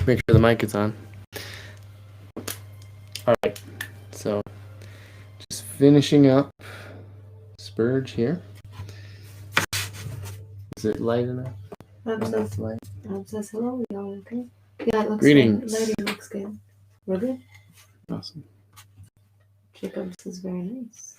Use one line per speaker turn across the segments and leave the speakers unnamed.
Make sure the mic is on. All right, so just finishing up Spurge here. Is it light enough?
Enough light? Says hello, y'all okay? Yeah, it looks
Greetings.
good. Lighting looks good. We're good?
Awesome.
Jacob's is very nice.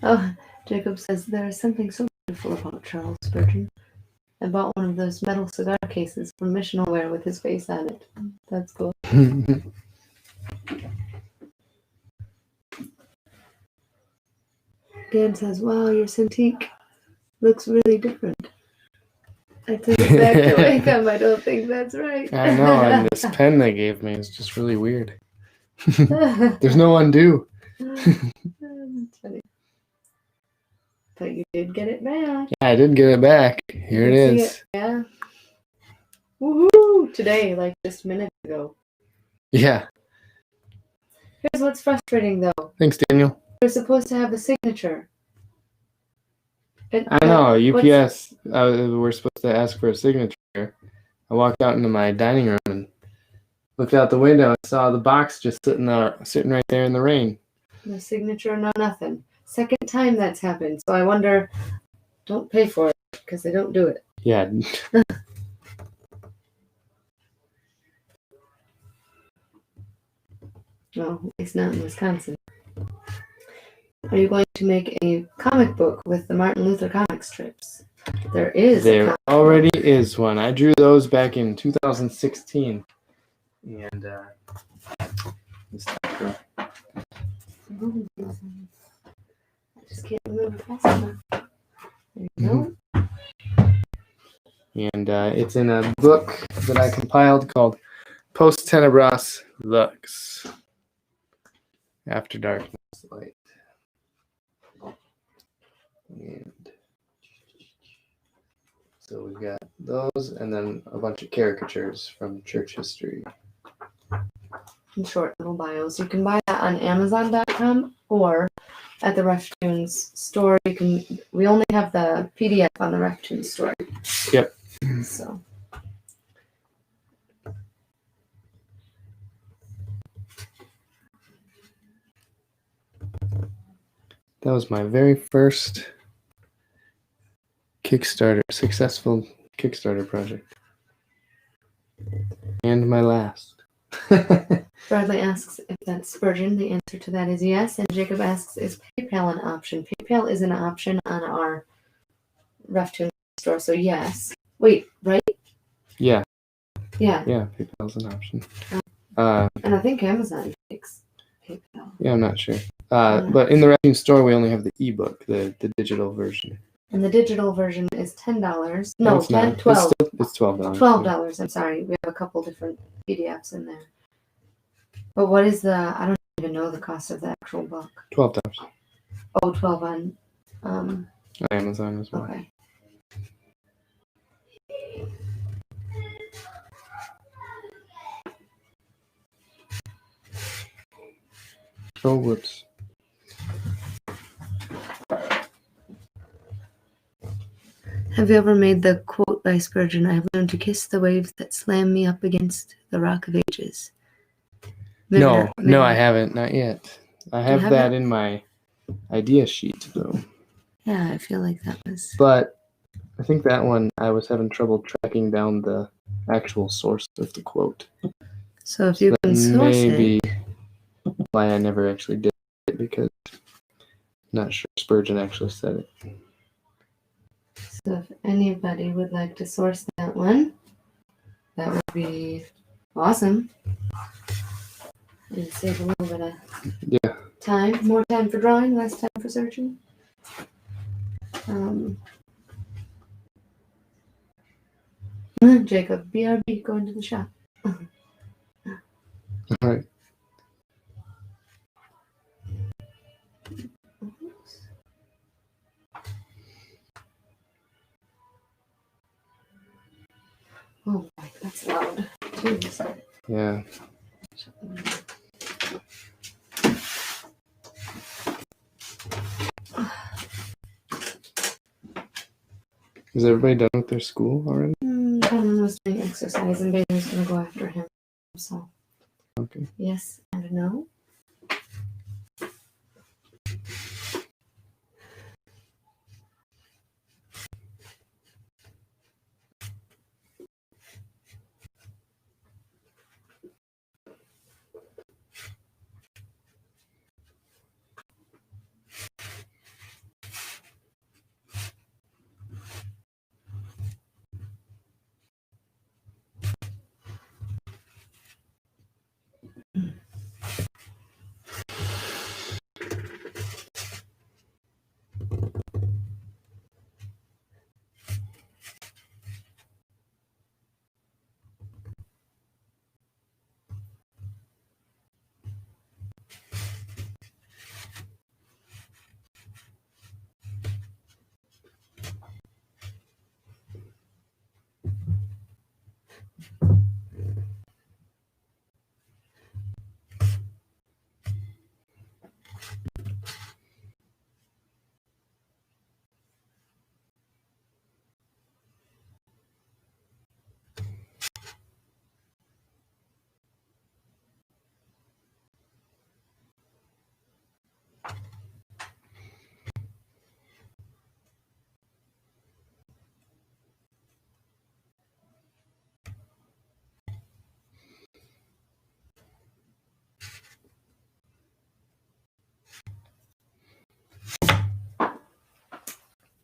Oh, Jacob says there is something so beautiful about Charles Spurgeon. I bought one of those metal cigar cases from Missional Wear with his face on it. That's cool. Dan says, wow, your Cintiq looks really different. I took it back to Wacom. I don't think that's right.
I know, and this pen they gave me is just really weird. There's no undo.
That's funny. But you did get it back.
Yeah, I did get it back. Here it is.
Yeah. Woohoo! Today, like just minutes ago.
Yeah.
Here's what's frustrating, though.
Thanks, Daniel.
We're supposed to have a signature.
I know, UPS, we're supposed to ask for a signature. I walked out into my dining room and looked out the window and saw the box just sitting right there in the rain.
No signature, no nothing. Second time that's happened. So I wonder, don't pay for it because they don't do it.
Yeah.
Well, at least not in Wisconsin. Are you going to make a comic book with the Martin Luther comic strips? There
already is one. I drew those back in 2016. And
I just can't remember fast enough. There you go.
And it's in a book that I compiled called Post Tenebras Lux. After Darkness Light. And so we've got those and then a bunch of caricatures from church history.
In short little bios. You can buy that on Amazon.com or at the RefTunes store. We only have the PDF on the RefTunes store.
Yep.
So
that was my very first successful Kickstarter project. And my last.
Bradley asks if that's Spurgeon. The answer to that is yes. And Jacob asks, is PayPal an option? PayPal is an option on our RefTunes store, so yes. Wait, right?
Yeah.
Yeah.
Yeah, PayPal's an option.
And I think Amazon takes PayPal.
Yeah, I'm not sure. But in the RefTunes store, we only have the ebook, the digital version.
And the digital version is $10.
No,
it's $12.
It's $12.
$12. I'm sorry. We have a couple different PDFs in there. But what is I don't even know the cost of the actual book.
$12.
Oh, 12 on
Amazon as well.
Okay.
Oh, whoops.
Have you ever made the quote by Spurgeon, I have learned to kiss the waves that slam me up against the rock of ages?
No, I haven't. Not yet. I have that in my idea sheet, though.
Yeah, I feel like that was...
But I think that one I was having trouble tracking down the actual source of the quote.
So if you
That
can source
may be
it,
why I never actually did it, because I'm not sure Spurgeon actually said it.
so if anybody would like to source that one, that would be awesome. And save a little bit of time, more time for drawing, less time for searching. Jacob, BRB, going to the shop.
All right.
Oh boy, that's loud. Jeez.
Yeah. Is everybody done with their school already?
Conan was doing exercise and Bailey's gonna go after him. So,
Okay.
yes and no.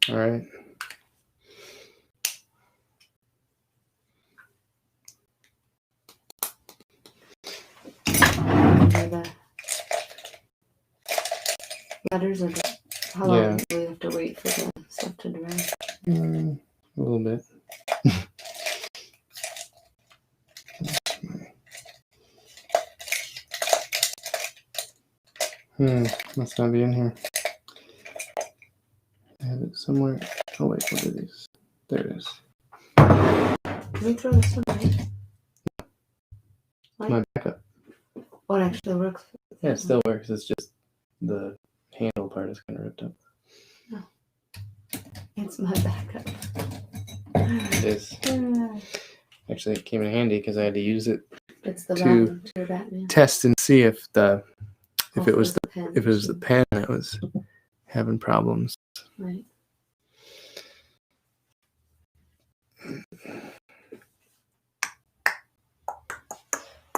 All right.
The letters are how long
Yeah.
do we have to wait for the stuff to dry?
A little bit. Must not be in here. I have it somewhere. Oh wait, what are these? There it is.
Can we throw this one away?
My backup.
Oh, it actually works.
Yeah, it still works. It's just the handle part is kind of ripped up.
No. It's my backup.
It is. Actually, it came in handy because I had to use it
It's the
to
Batman.
test and see if it was the
pen.
if it was the pen that was having problems.
Right.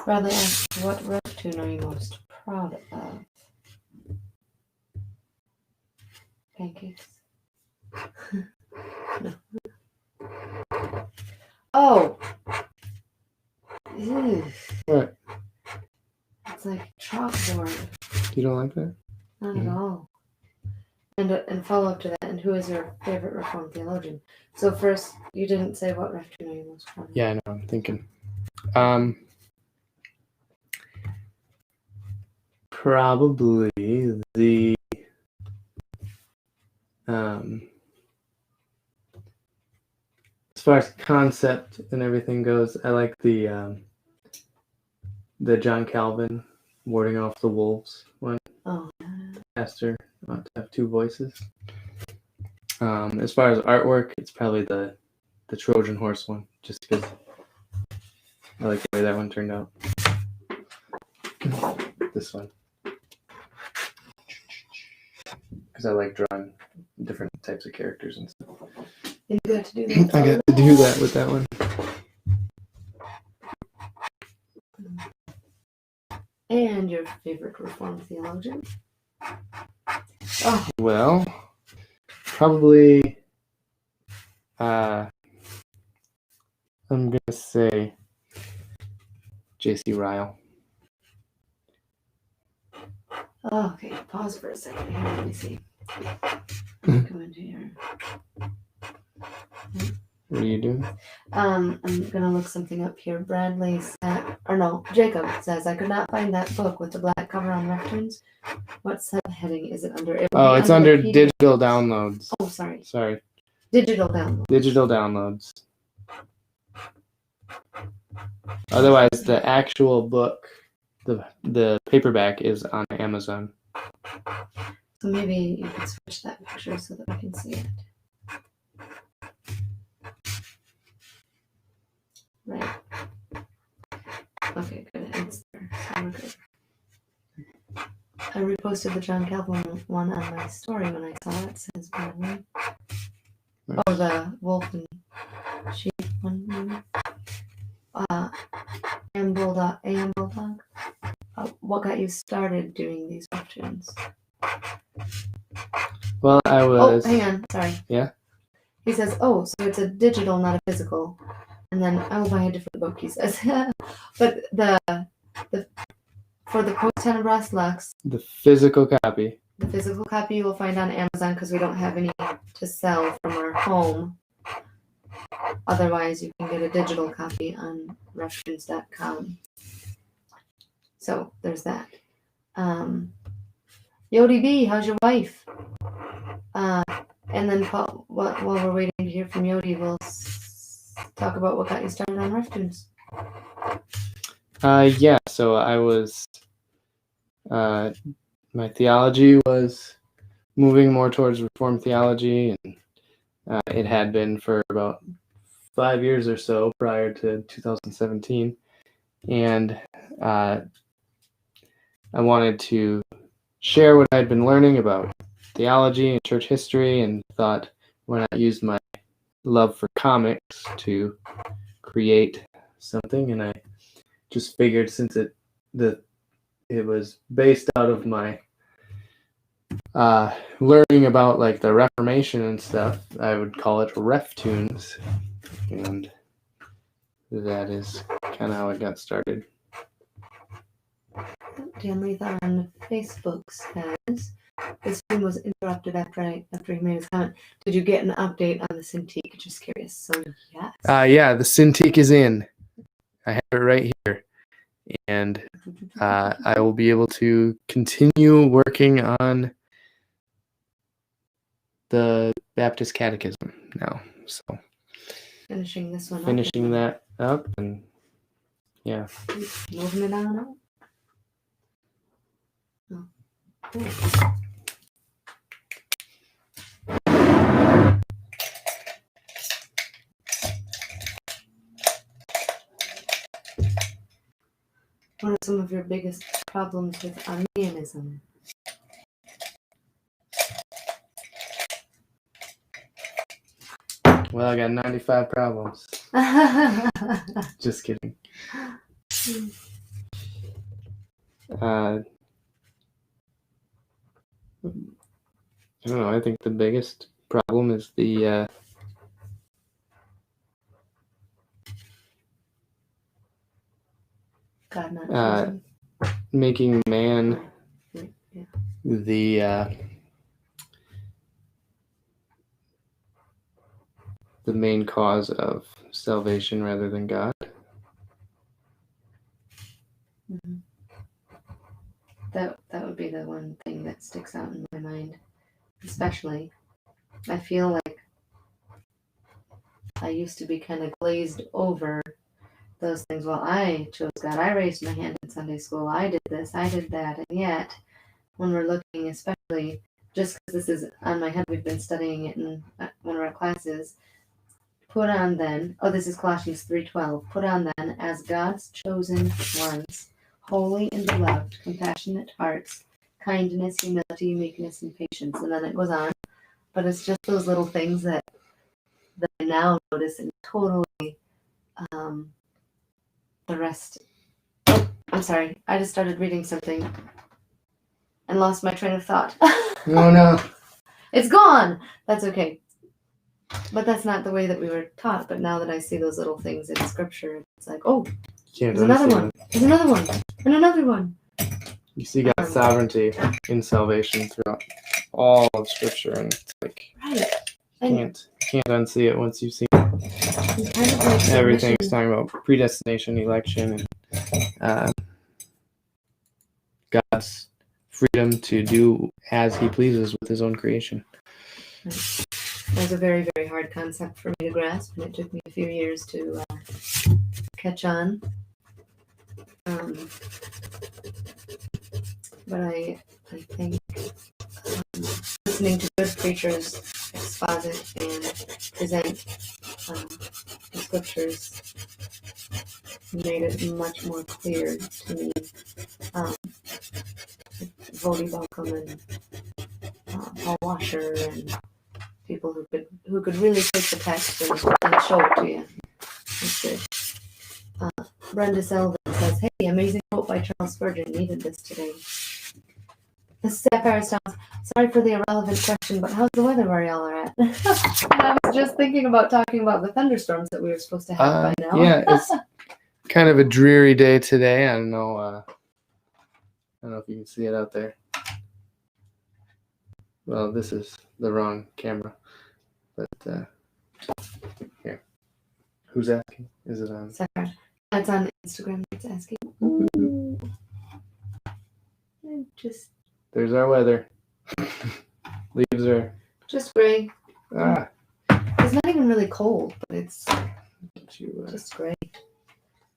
Bradley asked, what rough tune are you most proud of? Pancakes. No. Oh! Ew.
What?
It's like chalkboard.
You don't like that?
Not at all. And follow up to that, and who is your favorite Reformed theologian? So first, you didn't say what rough tune are you most proud of?
Yeah, I know. I'm thinking. Probably the as far as concept and everything goes, I like the John Calvin warding off the wolves one.
Oh.
Pastor ought to have two voices. As far as artwork, it's probably the Trojan horse one, just because I like the way that one turned out. This one. Because I like drawing different types of characters and stuff.
You got to do that.
I got to do that with that one.
And your favorite Reformed theologian? Oh,
Well, probably, I'm going to say J.C. Ryle.
okay. Pause for a second here. Let me see. Come into here.
What are you doing?
I'm gonna look something up here. Bradley said, or no, Jacob says, I could not find that book with the black cover on Reference. What subheading is it under? It would
Oh,
be
it's under
the PDF.
digital downloads.
Oh, sorry.
Sorry.
Digital download.
Digital downloads. Otherwise, the actual book, the paperback, is on Amazon.
So maybe you could switch that picture so that we can see it. Right. Okay, good. It's there. So we're good. I reposted the John Calvin one on my story when I saw it. Says Bradley. Oh, the wolf and sheep one. Maybe. AM Bulldog. What got you started doing these webtoons?
Well, I was.
Oh, hang on. Sorry.
Yeah?
He says, oh, so it's a digital, not a physical. And then I will buy a different book, he says. But for the Post Tenebras Lux,
The physical copy.
the physical copy you will find on Amazon because we don't have any to sell from our home. Otherwise, you can get a digital copy on reference.com. So there's that. Yodi B, how's your wife? And then Paul, while we're waiting to hear from Yodi, we'll talk about what got you started on Reftunes.
Yeah, so I was, my theology was moving more towards Reformed theology, and it had been for about 5 years or so prior to 2017. And I wanted to share what I'd been learning about theology and church history, and thought, why not use my love for comics to create something. And I just figured, since it was based out of my learning about like the Reformation and stuff, I would call it Reftunes, and that is kind of how it got started.
Dan Letha on Facebook says, this stream was interrupted after he made his comment. Did you get an update on the Cintiq? Just curious. So yes.
Yeah, the Cintiq is in. I have it right here. And I will be able to continue working on the Baptist Catechism now. So
finishing this one
finishing
up.
that up, and yeah.
Moving it on up. Oh. Cool. What are some of your biggest problems with Arminianism?
Well, I got 95 problems. Just kidding. I don't know. I think the biggest problem is the
God not chosen.
Making man
Yeah.
the main cause of salvation rather than God.
Mm-hmm. That would be the one thing that sticks out in my mind. Especially, I feel like I used to be kind of glazed over those things. Well, I chose God. I raised my hand in Sunday school. I did this. I did that. And yet, when we're looking, especially just because this is on my head, we've been studying it in one of our classes. Put on then, this is Colossians 3:12. Put on then as God's chosen ones, holy and beloved, compassionate hearts, kindness, humility, meekness, and patience. And then it goes on. But it's just those little things that that I now notice and totally the rest. Oh, I'm sorry. I just started reading something and lost my train of thought.
No, no.
It's gone. That's okay. But that's not the way that we were taught. But now that I see those little things in scripture, it's like, oh,
Can't
there's another
unsee
one.
it.
There's another one. And another one.
You see God's sovereignty in salvation throughout all of Scripture, and it's like
Right. And
can't unsee it once you've seen
and kind of like
everything's
submission.
talking about predestination, election, and God's freedom to do as He pleases with His own creation.
Right. That was a very, very hard concept for me to grasp, and it took me a few years to catch on. But I think listening to good preachers exposit and present the scriptures made it much more clear to me. Vody Balcom and Paul Washer and people who could really take the text and show it to you. That's good. Brenda Selvin says, "Hey, amazing quote by Charles Spurgeon. Needed this today." The Sapphire Stones. Sorry for the irrelevant question, but how's the weather where y'all are at? And I was just thinking about talking about the thunderstorms that we were supposed to have by now.
Yeah, it's kind of a dreary day today. I don't know if you can see it out there. Well, this is the wrong camera, but here. Who's asking? Is it on?
Sorry. That's on Instagram. It's asking.
There's our weather. Leaves are
just gray.
Ah.
It's not even really cold, but it's just gray.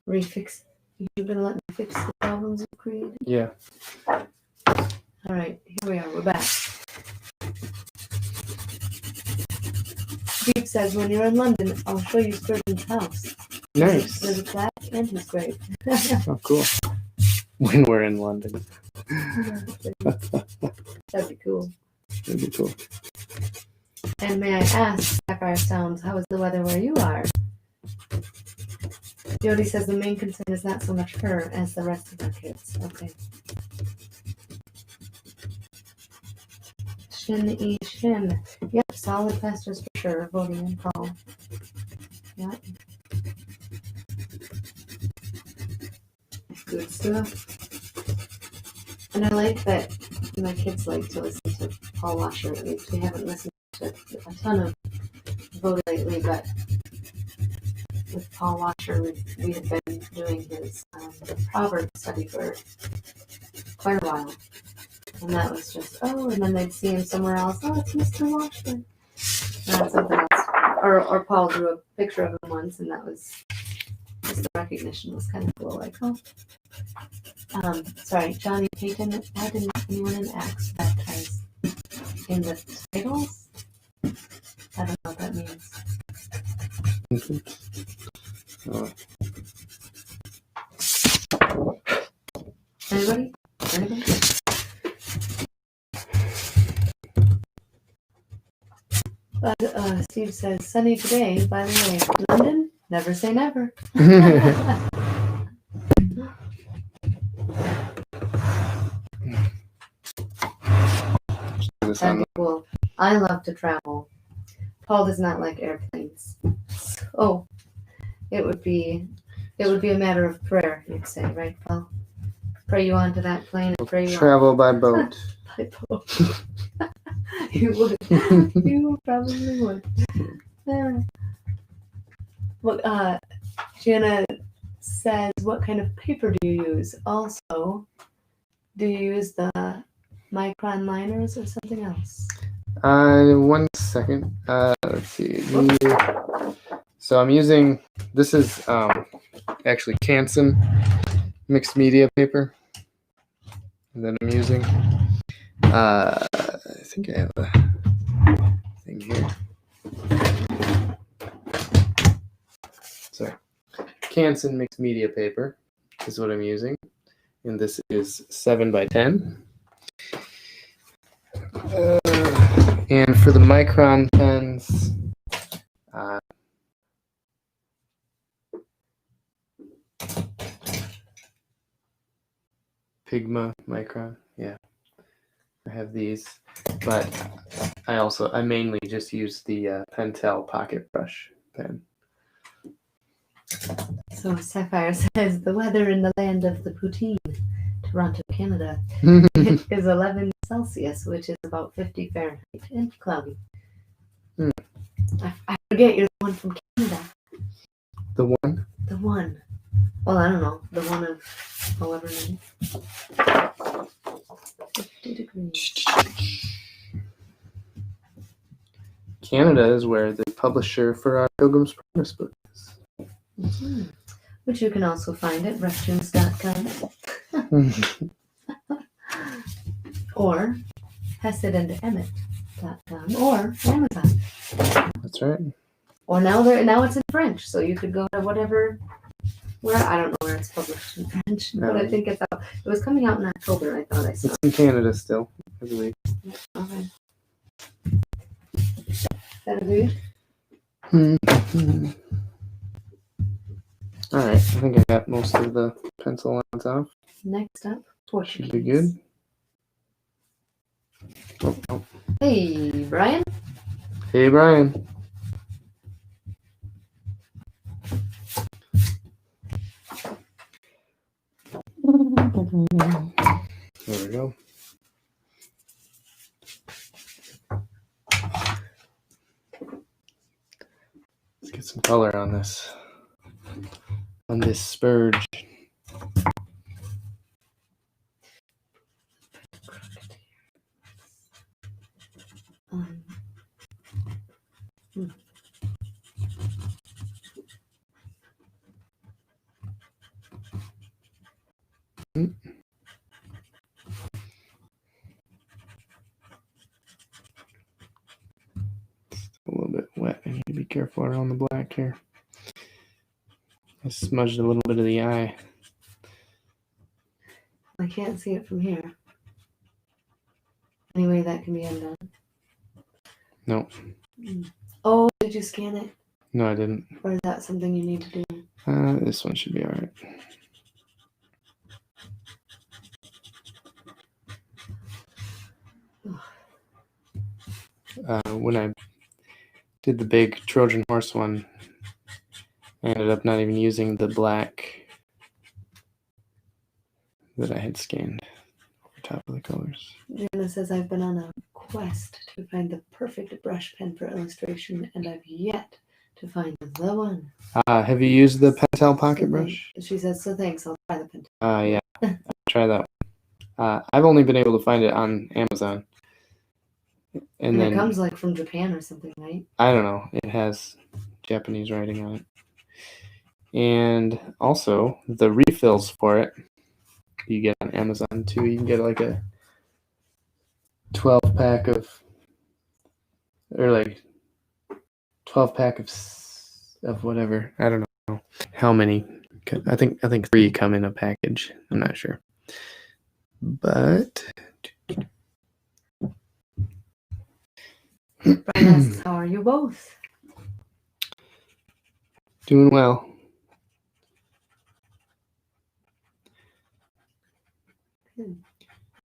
You're gonna let me fix the problems you created?
Yeah.
All right, here we are. We're back. Steve says, when you're in London, I'll show you Spurgeon's house.
Nice.
There's a plaque and his grave.
Oh, cool. When we're in London.
That'd be cool.
That'd be cool.
And may I ask, Sapphire Sounds, how is the weather where you are? Jody says the main concern is not so much her as the rest of our kids. Okay. Shin. Yep, solid pastors for sure. Voting and Paul. Yep. Good stuff. And I like that my kids like to listen to Paul Washer. At least we haven't listened to a ton of voting lately, but with Paul Washer, we have been doing his Proverbs study for quite a while. And that was just, and then they'd see him somewhere else. Oh, it's Mr. Washer. And something else. Or Paul drew a picture of him once, and that was just the recognition was kind of cool. Like, oh. Sorry, Johnny Payton, why didn't anyone in Acts baptize in the titles? I don't know what that means. Anybody? But Steve says, sunny today, by the way. London? Never say never. That'd be cool. I love to travel. Paul does not like airplanes. So it would be a matter of prayer, you'd say, right, Paul? Pray you onto that plane and pray you
travel by boat.
By boat. You would. You probably would. Well, Jana says, what kind of paper do you use? Also, do you use the micron liners or something else?
1 second. Let's see. So I'm using, this is actually Canson mixed media paper that I'm using. I think I have a thing here. Sorry. Canson mixed media paper is what I'm using. And this is 7x10. And for the micron pens, Pigma Micron. Yeah, I have these, but I mainly just use the Pentel Pocket Brush pen.
So Sapphire says the weather in the land of the poutine, Toronto, Canada, is 11 Celsius, which is about 50 Fahrenheit, and cloudy. I forget you're the one from Canada.
The one?
The one. Well, I don't know. The one of however many. 50 degrees.
Canada is where the publisher for our Pilgrim's Progress book is.
Mm-hmm. Which you can also find at reftunes.com. Or HesedandEmmett.com or Amazon.
That's right.
Or now it's in French, so you could go to whatever. Where I don't know where it's published in French, but I think it's out. It was coming out in October. I thought I saw.
It's in Canada still, I believe.
Yeah, okay. Is that agreed?
Mm-hmm. All right, I think I got most of the pencil lines off.
Next up, Portuguese.
Should be good. Oh.
Hey, Brian.
Hey, Brian. There we go. Let's get some color on this. On this Spurgeon. A little bit wet. I need to be careful around the black here. I smudged a little bit of the eye.
I can't see it from here. Anyway, that can be undone.
No.
Oh, did you scan it?
No, I didn't.
Or is that something you need to do?
This one should be all right. When I did the big Trojan horse one, I ended up not even using the black that I had scanned over top of the colors.
Jana says, I've been on a quest to find the perfect brush pen for illustration, and I've yet to find the one.
Have you used the Pentel Pocket Brush?
She says, so thanks, I'll try the pen.
Yeah, I'll try that one. I've only been able to find it on Amazon. And then
it comes like from Japan or something, right?
I don't know. It has Japanese writing on it. And also, the refills for it, you get on Amazon too. You can get like a 12-pack of, or like 12-pack of whatever. I don't know how many. I think 3 come in a package. I'm not sure. But
Brian asks, how are you both?
doing well.
Good.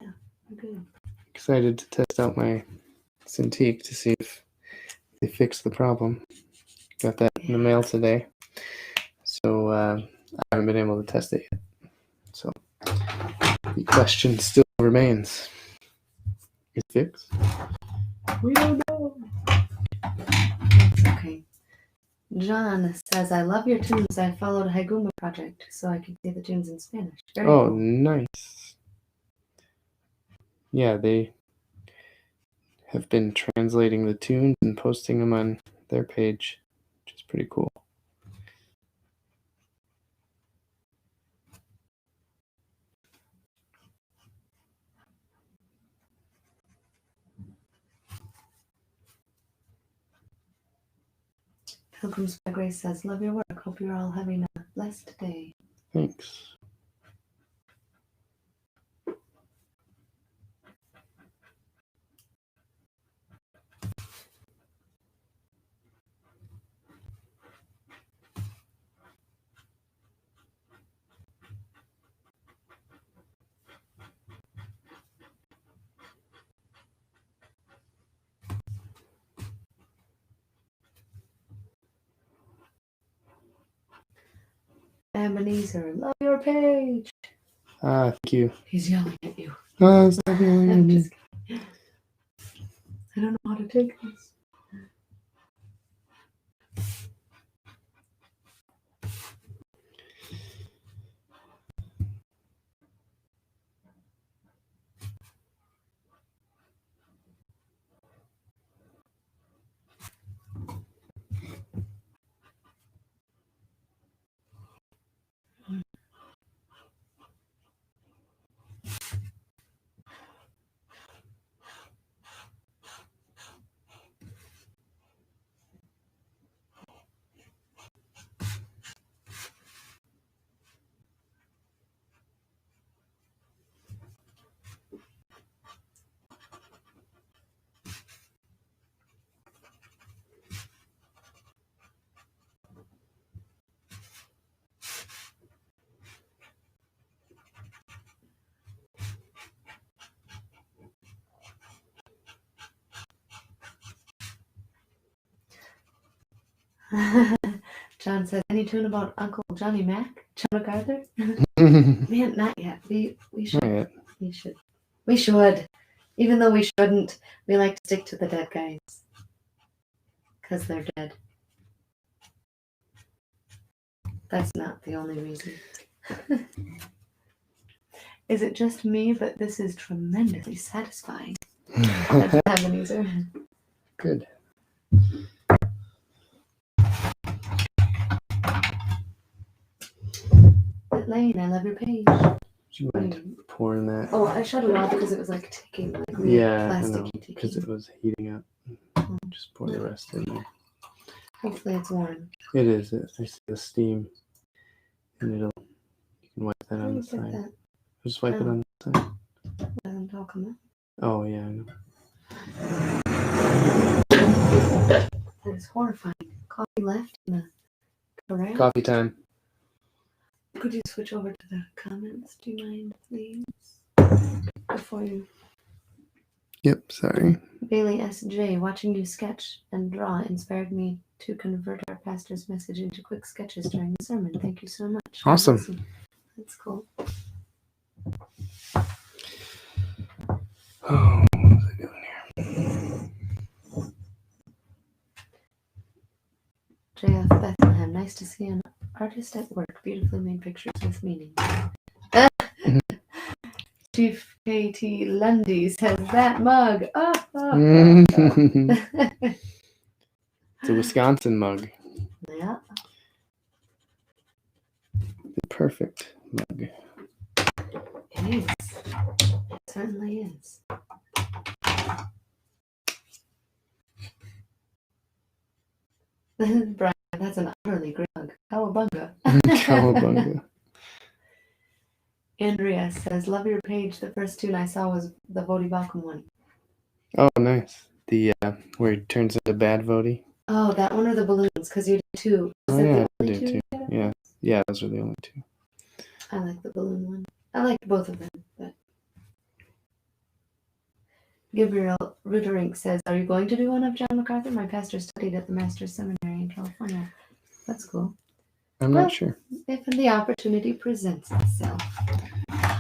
Yeah, good.
Excited to test out my Cintiq to see if they fix the problem. Got that in the mail today. So I haven't been able to test it yet. So the question still remains. Is it fixed?
We don't know. That's okay. John says, I love your tunes. I followed Haguma Project so I can see the tunes in Spanish. Very cool.
Nice. Yeah, they have been translating the tunes and posting them on their page, which is pretty cool.
Pilgrims by Grace says, love your work. Hope you're all having a blessed day.
Thanks.
Ebenezer, love your page.
Thank you.
He's yelling at you.
Stop yelling at
I'm
me.
just kidding. I don't know how to take this. John said, any tune about Uncle Johnny Mac? John MacArthur? Man, not yet. We should.
Not yet.
We should. We should. Even though we shouldn't, we like to stick to the dead guys. Because they're dead. That's not the only reason. Is it just me? But this is tremendously satisfying. That's Ebenezer.
Good.
Lane, I love your page.
Do you mind pouring that?
Oh, I shut it off because it was like ticking. Like really
Yeah, I know.
plasticky
Because
ticking.
it was heating up. Just pour the rest in there.
Hopefully it's warm.
It is. I see the steam. And you can wipe that
How
on
do
the
you get
side.
that?
Just wipe it
Oh.
on the side.
Doesn't all come
Oh, yeah, I know.
out. That is horrifying. Coffee left in the corral.
Coffee time.
Could you switch over to the comments? Do you mind, please? Before you.
Yep, sorry.
Bailey S.J. Watching you sketch and draw inspired me to convert our pastor's message into quick sketches during the sermon. Thank you so much.
Awesome.
That's cool.
Oh, what was I doing here?
J.F. Bethlehem. Nice to see an artist at work. Beautifully made pictures with meaning. Chief K.T. Lundy says that mug.
It's a Wisconsin mug.
Yeah.
The perfect mug.
It is. It certainly is. Brian, that's an utterly great mug. Cowabunga.
Cowabunga.
Andrea says, love your page. The first tune I saw was the Vodi Balcom one.
Oh, nice. The where he turns into Bad Vody.
Oh, that one or the balloons? Because you did two.
Oh,
Was that
yeah,
the
I
only
did
two
too.
you did?
Yeah. Yeah, those are the only two.
I like the balloon one. I liked both of them, but Gabriel Rudering says, are you going to do one of John MacArthur? My pastor studied at the Master's Seminary in California. That's cool.
I'm not sure.
If the opportunity presents itself.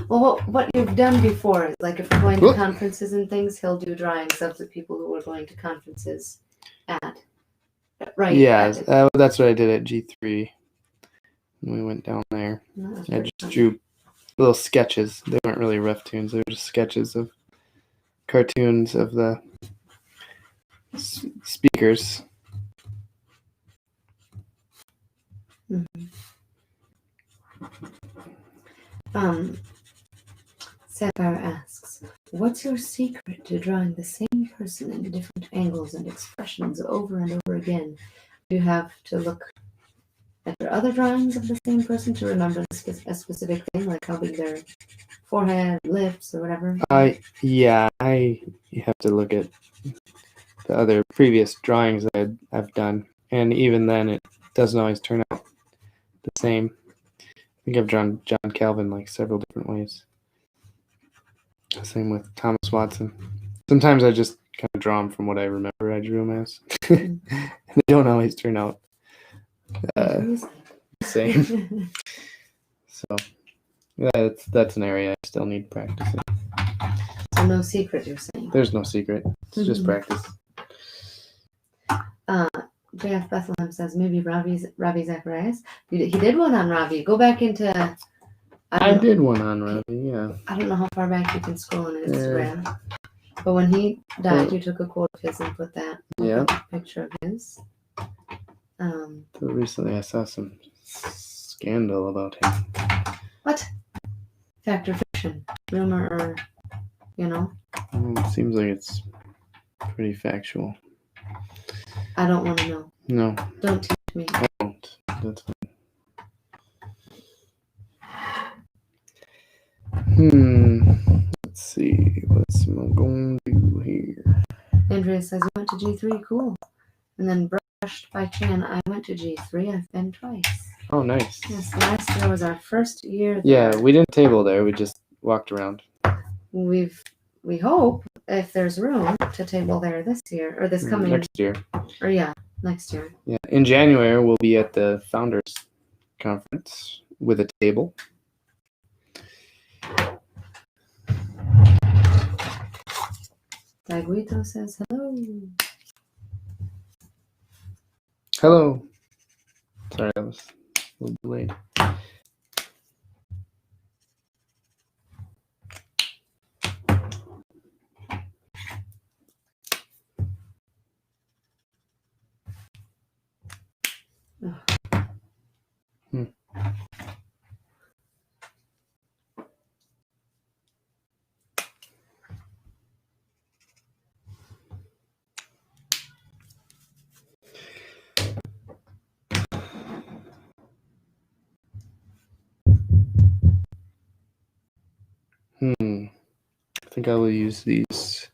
Well, what you've done before is, like, if you're going to conferences and things, he'll do drawings of the people who are going to conferences at. Right.
Yeah, that's what I did at G3. When we went down there.
No,
I just drew little sketches. They weren't really rough tunes. They were just sketches of cartoons of the speakers.
Mm-hmm. Sapphire asks, what's your secret to drawing the same person in different angles and expressions over and over again? Do you have to look at your other drawings of the same person to remember a specific thing, like how big their forehead, lips, or whatever?
I have to look at the other previous drawings that I've done, and even then, it doesn't always turn out the same. I think I've drawn John Calvin like several different ways. Same with Thomas Watson. Sometimes I just kind of draw them from what I remember I drew them as. And they don't always turn out the same. So yeah, that's an area I still need practice in.
So no secret, you're saying?
There's no secret. It's just practice.
JF Bethlehem says maybe Ravi Zacharias. He did one on Ravi. Go back into.
I did one on Ravi, yeah.
I don't know how far back you can scroll on Instagram. But when he died, you took a quote of his and put that picture of his.
So recently I saw some scandal about him.
What? Fact or fiction? Rumor or,
It seems like it's pretty factual.
I don't want to know.
No.
Don't teach me.
I won't. That's fine. Let's see. What's I going to do here?
Andrea says, you went to G3. Cool. And then brushed by Chan. I went to G3. I've been twice.
Oh, nice.
Yes, last year was our first year there.
Yeah, we didn't table there. We just walked around.
We hope, if there's room, to table there this year. Or this coming...
Next year.
Or next year.
Yeah, in January, we'll be at the Founders Conference with a table.
Daguito says hello.
Hello. Sorry, I was a little delayed. I think I will use these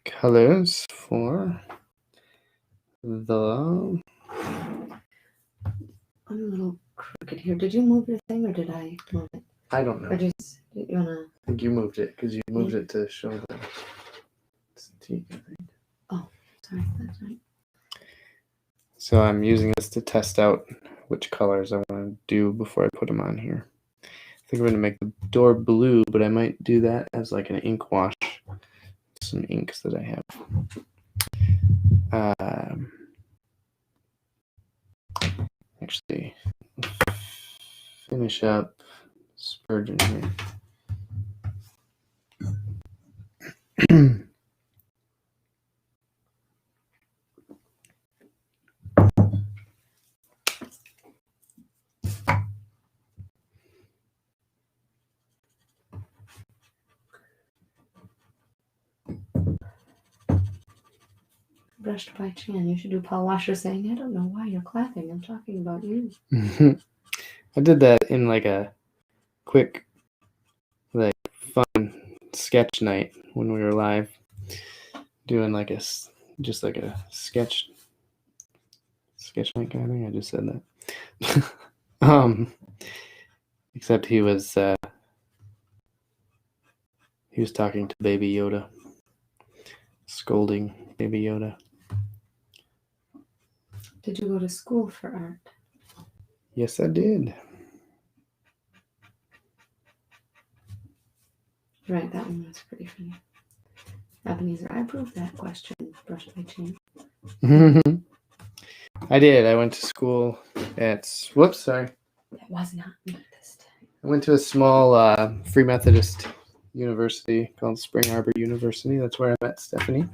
colors for the...
I'm a little crooked here. Did you move your thing or did I move it?
I don't know.
Or just, you wanna...
I think you moved it because you moved it to show the teeth, I think.
Oh, sorry. That's right.
So I'm using this to test out which colors I want to do before I put them on here. I think I'm going to make the door blue, but I might do that as like an ink wash. Some inks that I have. Actually, finish up Spurgeon here.
Brushed by Chan. You should do Paul Washer saying, I don't know why you're clapping. I'm talking about you.
I did that in like a quick, like fun sketch night when we were live, doing like just like a sketch night kind of thing. I just said that. Except he was talking to Baby Yoda, scolding Baby Yoda.
Did you go to school for art?
Yes, I did.
Right, that one was pretty funny. Ebenezer, I approved that question. Brushed by Chan.
I did. I went to school at... Whoops, sorry.
That was not me this time.
I went to a small Free Methodist university called Spring Arbor University. That's where I met Stephanie.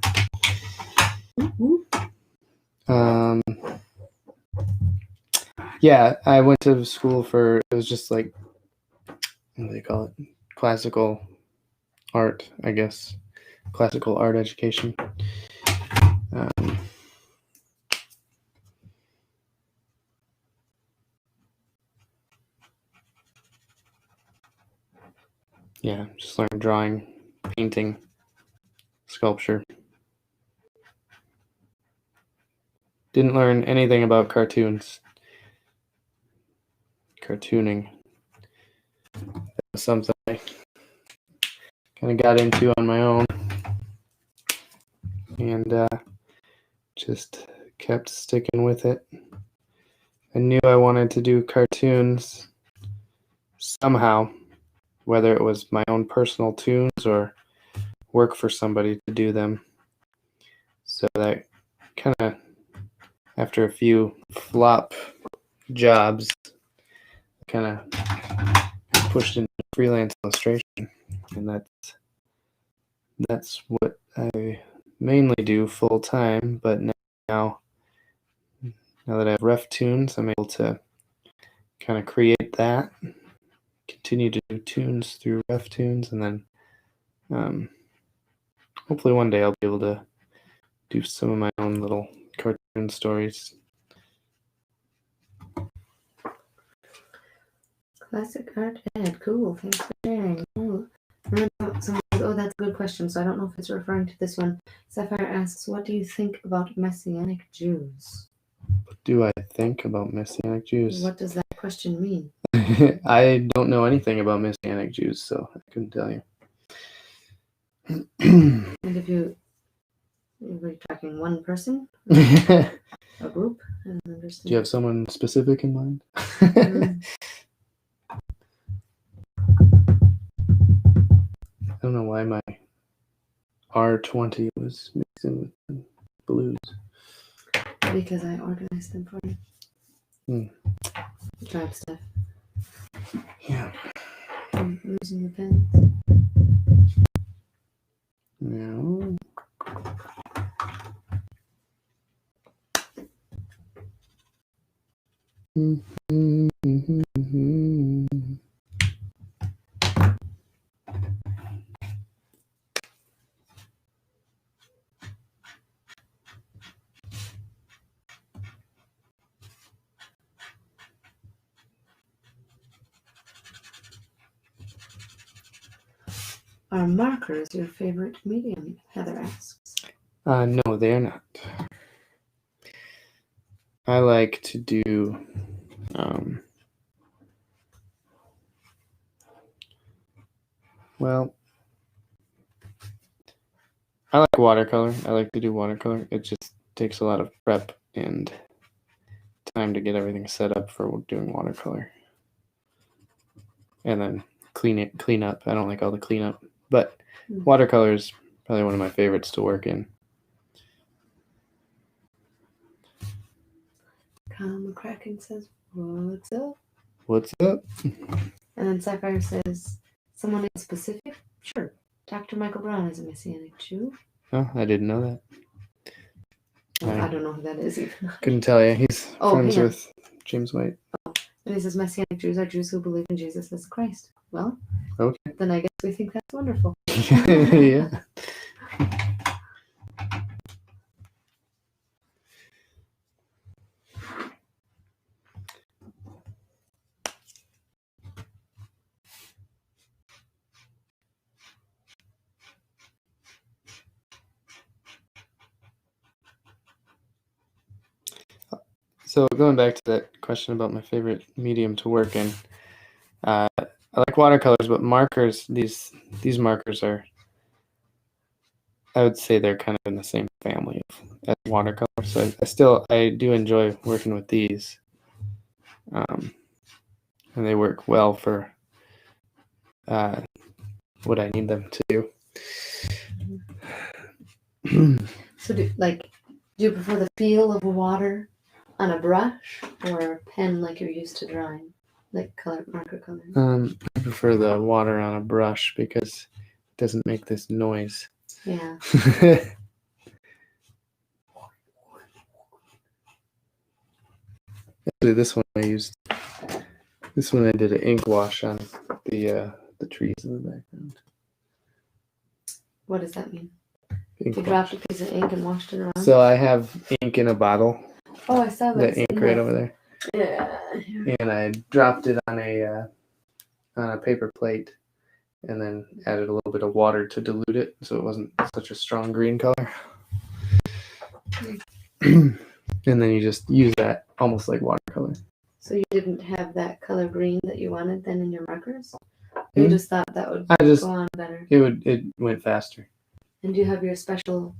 Yeah, I went to school for, it was just like, what do they call it? Classical art, I guess. Classical art education. Yeah, just learned drawing, painting, sculpture. Didn't learn anything about cartoons. Cartooning. That was something I kind of got into on my own. And just kept sticking with it. I knew I wanted to do cartoons somehow, whether it was my own personal tunes or work for somebody to do them. So that kind of, after a few flop jobs, kind of pushed into freelance illustration, and that's what I mainly do full time. But now that I have Ref Tunes, I'm able to kind of create that, continue to do tunes through Ref Tunes, and then hopefully one day I'll be able to do some of my own little cartoon stories.
Classic art ed. Cool. Thanks for sharing. Ooh. That's a good question. So I don't know if it's referring to this one. Sapphire asks, what do you think about Messianic Jews?
What do I think about Messianic Jews?
What does that question mean?
I don't know anything about Messianic Jews, so I couldn't tell you.
And if were you talking one person? A group? I don't understand.
Do you have someone specific in mind? I don't know why my R20 was mixed in with blues.
Because I organized them for you. Job stuff.
Yeah.
I'm losing the pens.
Yeah.
Are markers your favorite medium? Heather asks.
No, they're not. I like to do well, I like watercolor. I like to do watercolor. It just takes a lot of prep and time to get everything set up for doing watercolor. And then clean up. I don't like all the cleanup, but watercolor is probably one of my favorites to work in.
Kyle McCracken says, what's up?
What's up?
And then Sapphire says, someone in specific? Sure. Dr. Michael Brown is a Messianic Jew.
Oh, I didn't know that.
Well, I don't know who that is even.
Couldn't tell you. He's friends with James White.
Oh. And he says Messianic Jews are Jews who believe in Jesus as Christ. Well,
okay.
Then I guess we think that's wonderful.
Yeah. So going back to that question about my favorite medium to work in, I like watercolors, but markers, these markers are, I would say they're kind of in the same family as watercolor. So I do enjoy working with these, and they work well for what I need them to do.
So do you prefer the feel of water on a brush or a pen like you're used to drawing, like marker coloring?
I prefer the water on a brush because it doesn't make this noise.
Yeah.
Actually, this one I did an ink wash on the trees in the background.
What does that mean?
You
dropped a piece of ink and washed it around?
So I have ink in a bottle.
Oh, I saw that.
The ink right over there.
Yeah.
And I dropped it on a paper plate and then added a little bit of water to dilute it so it wasn't such a strong green color. And then you just use that almost like watercolor. So
you didn't have that color green that you wanted then in your markers? You just thought that would go on better?
It went faster.
And do you have your special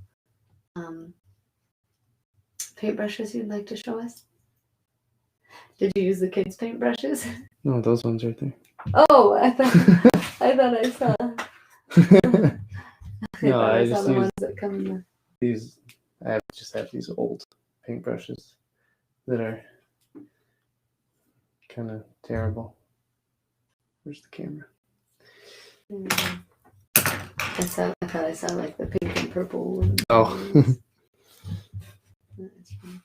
paintbrushes you'd like to show us? Did you use the kids' paintbrushes?
No, those ones right there.
Oh, I thought I saw.
No, I
saw
just
the
use
ones that come in the.
these. I just have these old paintbrushes that are kind of terrible. Where's the camera?
I thought I saw like the pink and purple ones.
Oh.
That's fun.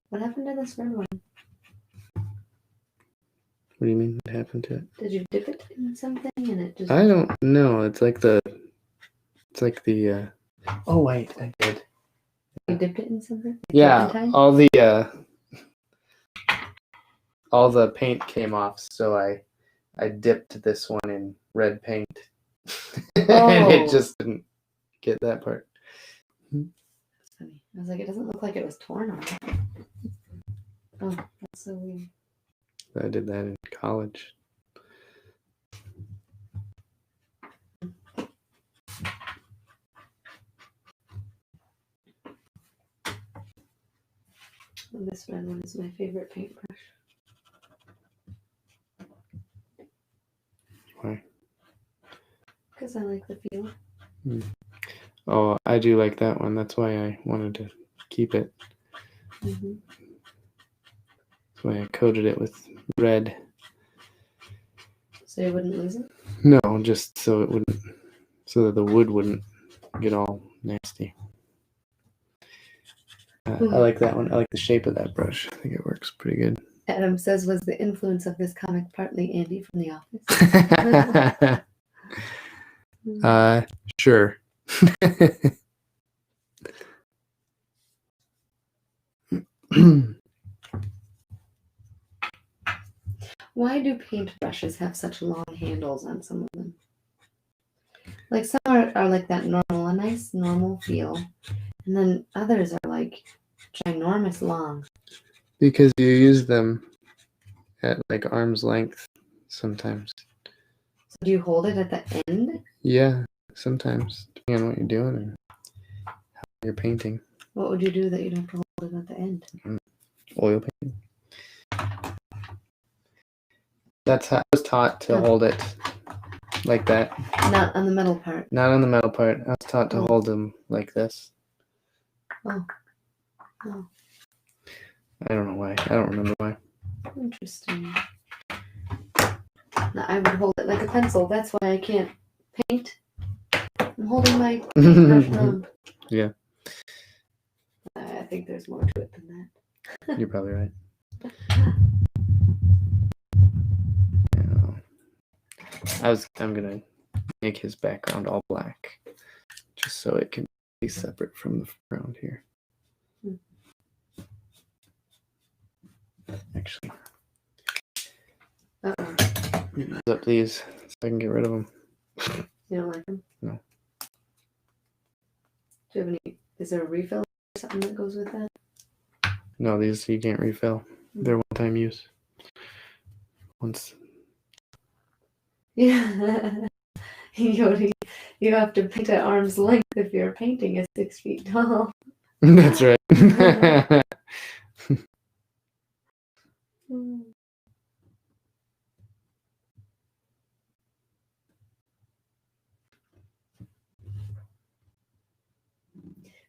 What happened to this red one?
What do you mean? What happened to it?
Did you dip it in something and it just?
I don't know. It's like the. Oh wait, I did.
You dipped it in something? Like
Yeah,
turpentine?
all the paint came off, so I dipped this one in red paint, and it just didn't get that part.
That's funny. I was like, it doesn't look like it was torn on it. Oh, that's so weird.
I did that in college.
And this red one is my favorite paintbrush.
Why?
Because I like the feel.
Oh, I do like that one. That's why I wanted to keep it.
Mm-hmm.
That's why I coated it with red.
So you wouldn't lose it?
No, just so that the wood wouldn't get all nasty. I like that one. I like the shape of that brush. I think it works pretty good.
Adam says, was the influence of this comic partly Andy from The Office?
Sure.
Why do paintbrushes have such long handles on some of them? Like some are like that normal, a nice normal feel. And then others are like ginormous long.
Because you use them at like arm's length sometimes.
So do you hold it at the end?
Yeah, sometimes, depending on what you're doing and how you're painting.
What would you do that you'd have to hold it at the end?
Oil painting. That's how I was taught to hold it like that.
Not on the metal part.
Not on the metal part. I was taught to hold them like this.
Oh.
I don't know why. I don't remember why.
Interesting. No, I would hold it like a pencil. That's why I can't paint. I'm holding my paintbrush thumb.
Yeah.
I think there's more to it than that.
You're probably right. I'm gonna make his background all black, just so it can be separate from the foreground here. Actually, move up these so I can get rid of them.
You don't like them?
No.
Do you have any? Is there a refill or something that goes with that?
No, these you can't refill. They're one-time use. Once.
Yeah. You have to paint at arm's length if your painting is 6 feet tall.
That's right.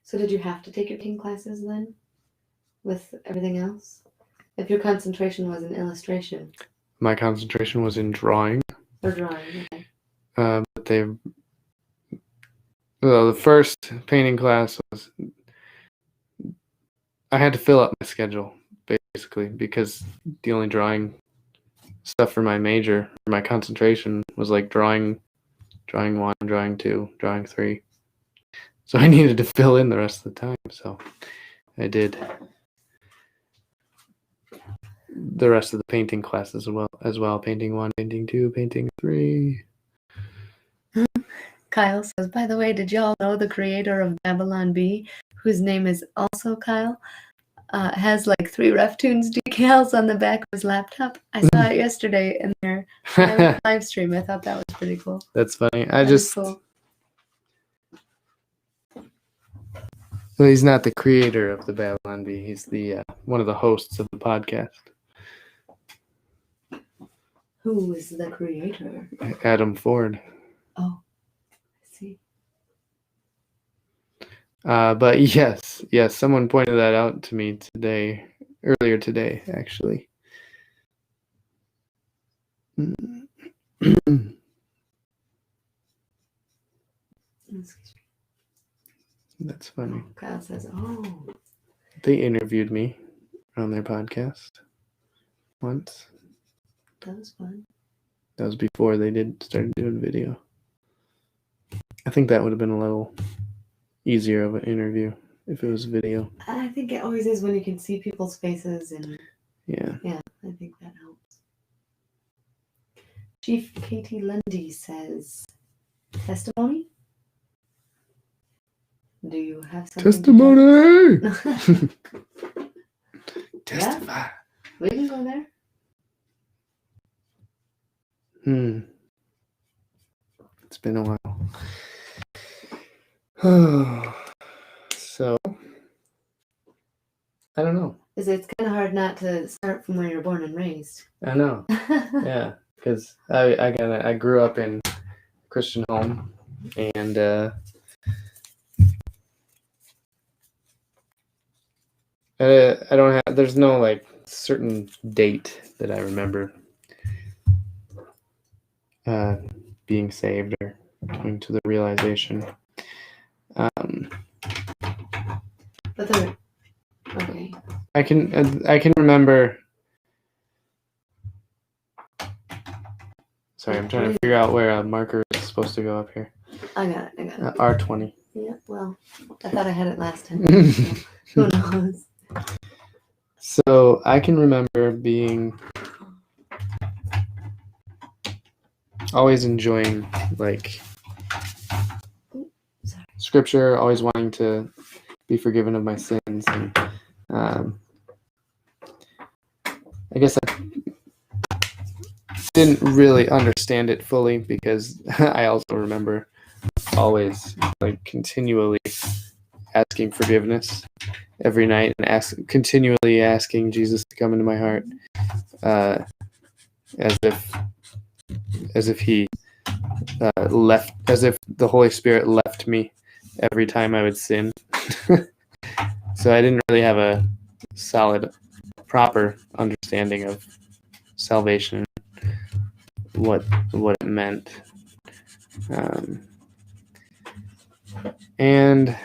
So did you have to take your painting classes then? With everything else? If your concentration was in illustration?
My concentration was in drawing.
Or drawing, okay.
But the first painting class was, I had to fill up my schedule, basically, because the only drawing stuff for my major, my concentration was like drawing 1, drawing 2, drawing 3. So I needed to fill in the rest of the time. So I did the rest of the painting classes as well. Painting 1, painting 2, painting 3.
Kyle says, by the way, did y'all know the creator of Babylon Bee, whose name is also Kyle, has like 3 Reftunes decals on the back of his laptop? I saw it yesterday in their live stream. I thought that was pretty cool.
That's funny.
Cool.
Well, he's not the creator of the Babylon Bee. He's the one of the hosts of the podcast.
Who is the creator?
Adam Ford.
Oh, I see.
But yes, someone pointed that out to me earlier today, actually. That's funny.
Oh, Kyle says, "Oh."
They interviewed me on their podcast once.
That was fun.
That was before they started doing video. I think that would have been a little easier of an interview if it was video.
I think it always is when you can see people's faces and
Yeah.
I think that helps. Chief Katie Lundy says, testimony? Do you have something?
Testimony!
To
Testify.
Yeah, we can go there.
It's been a while. So, I don't know.
It's kind of hard not to start from where you're born and raised.
I know. Yeah, because I grew up in a Christian home, and I don't have. There's no like certain date that I remember being saved or coming to the realization.
But then, okay.
I can remember. Sorry, I'm trying to figure out where a marker is supposed to go up here.
I got it.
R20.
Yeah, well, I thought I had it last time. So who knows?
So I can remember being always enjoying like scripture, always wanting to be forgiven of my sins, and I guess I didn't really understand it fully because I also remember always like continually asking forgiveness every night and continually asking Jesus to come into my heart, as if he left, as if the Holy Spirit left me every time I would sin. So I didn't really have a solid, proper understanding of salvation, what it meant, and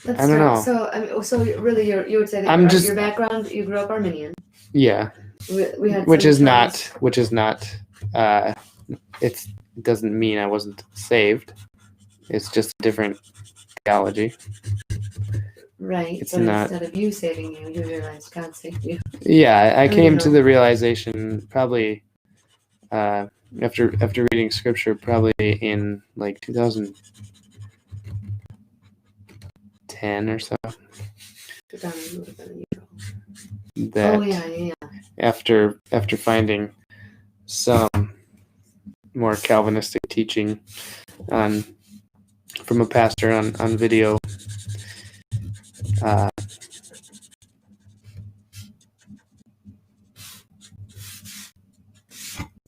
I don't know.
So really, you would say that your background, you grew up Armenian.
Yeah.
We had
which is not. It doesn't mean I wasn't saved. It's just a different theology.
Right.
It's
but
not.
Instead of you saving you, you realized God saved you.
Yeah, I came to the realization probably after reading scripture, probably in like 2010 or so. That
oh yeah.
After finding some more Calvinistic teaching from a pastor on video, I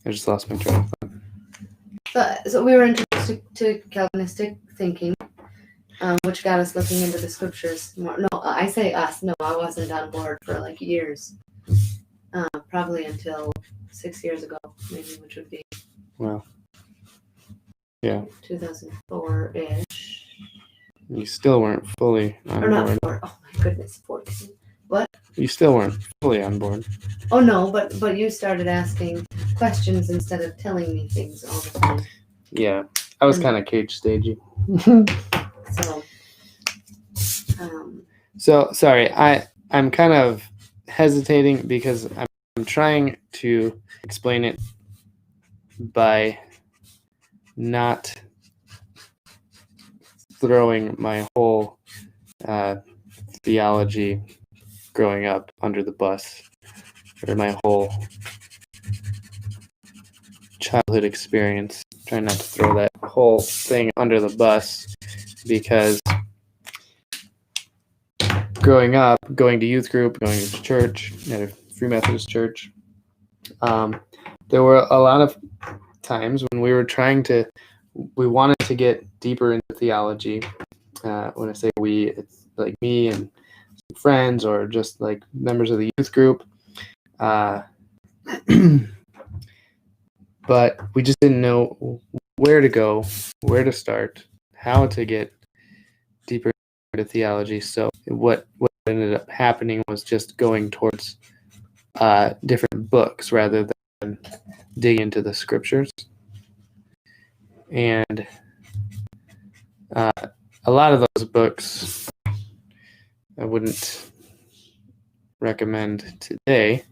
just lost my train of thought.
So we were introduced to Calvinistic thinking, which got us looking into the scriptures more. No, I say us. No, I wasn't on board for like years. Probably until 6 years ago, maybe, which would be.
Wow. Yeah.
2004-ish.
You still weren't fully on board.
Or not 4. Oh my goodness, 14. What?
You still weren't fully on board.
Oh no, but you started asking questions instead of telling me things all the time.
Yeah, I was kind of cage stagey. So sorry, I'm kind of hesitating because I'm trying to explain it by not throwing my whole theology growing up under the bus, or my whole childhood experience, trying not to throw that whole thing under the bus, because growing up, going to youth group, going to church at a Free Methodist church, there were a lot of times when we wanted to get deeper into theology. When I say we, it's like me and some friends or just like members of the youth group. But we just didn't know where to go, where to start, how to get deeper into theology. So what ended up happening was just going towards different books rather than dig into the scriptures. And a lot of those books I wouldn't recommend today,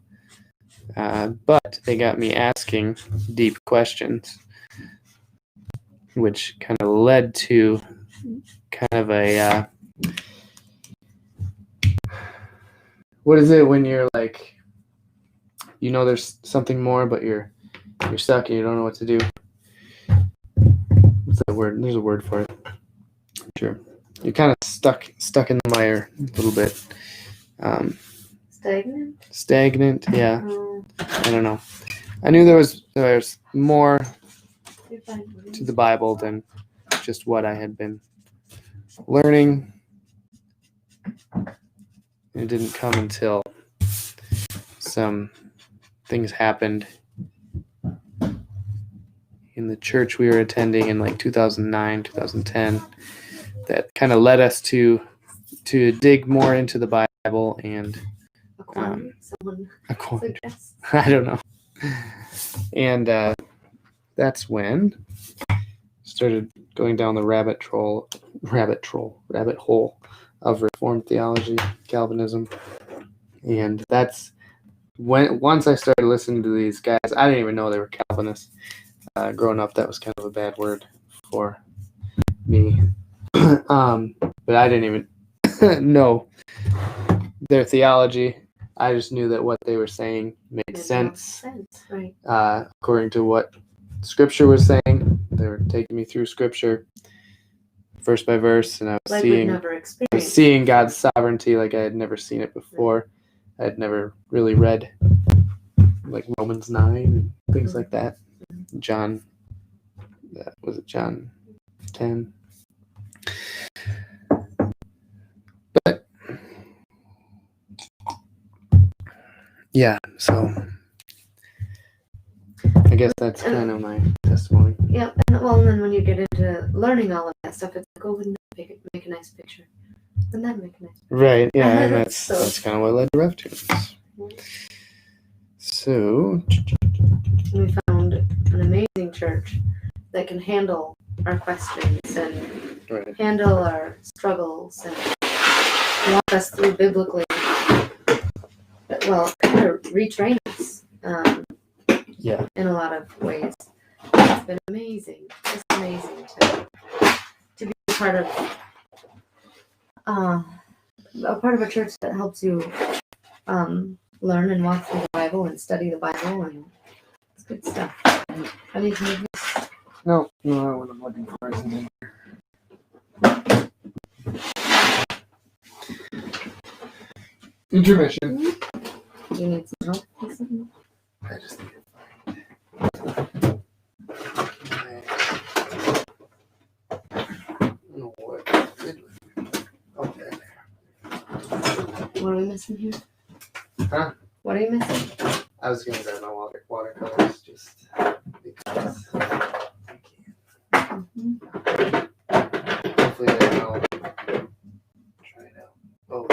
but they got me asking deep questions, which kind of led to kind of a what is it when you're like, there's something more, but you're stuck and you don't know what to do. What's that word? There's a word for it. Sure. You're kind of stuck in the mire a little bit. Stagnant, yeah. I don't know. I knew there's more to the Bible than just what I had been learning. It didn't come until some things happened in the church we were attending in like 2009, 2010 that kind of led us to dig more into the Bible and I don't know. And that's when I started going down the rabbit hole of Reformed theology, Calvinism. And that's once I started listening to these guys, I didn't even know they were Calvinists. Growing up, that was kind of a bad word for me. But I didn't even know their theology. I just knew that what they were saying made sense.
Right.
According to what Scripture was saying. They were taking me through Scripture verse by verse, and I was seeing God's sovereignty like I had never seen it before. I had never really read like Romans 9 and things like that. John 10? But yeah, so I guess that's kind of my testimony.
Yeah, and then when you get into learning all of that stuff, it's like, wouldn't that make a nice picture? Wouldn't that make a nice picture?
Right, yeah, and that's kind of what led to RefTunes. So
we found an amazing church that can handle our questions and handle our struggles and walk us through biblically. Well, kind of retrain us in a lot of ways. It's been amazing. It's amazing to be a part of a church that helps you learn and walk through the Bible and study the Bible, and it's good stuff. Anything?
No, what I'm looking for isn't in here. Intermission.
You need some help?
I just need to find
What are we missing here?
Huh?
What are you missing?
I was gonna grab my watercolors just because I can. Hopefully they will try it out. Oh.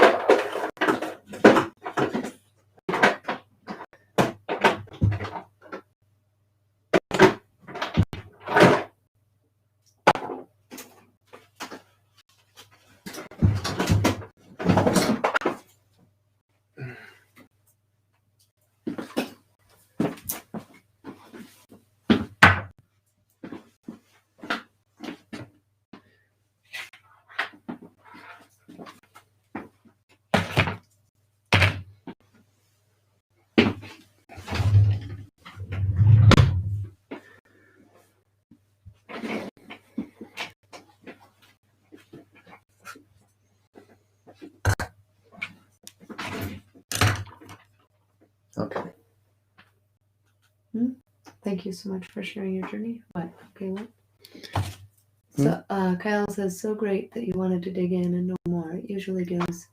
Thank you so much for sharing your journey. What? Okay, what? So Kyle says, so great that you wanted to dig in and know more. It usually goes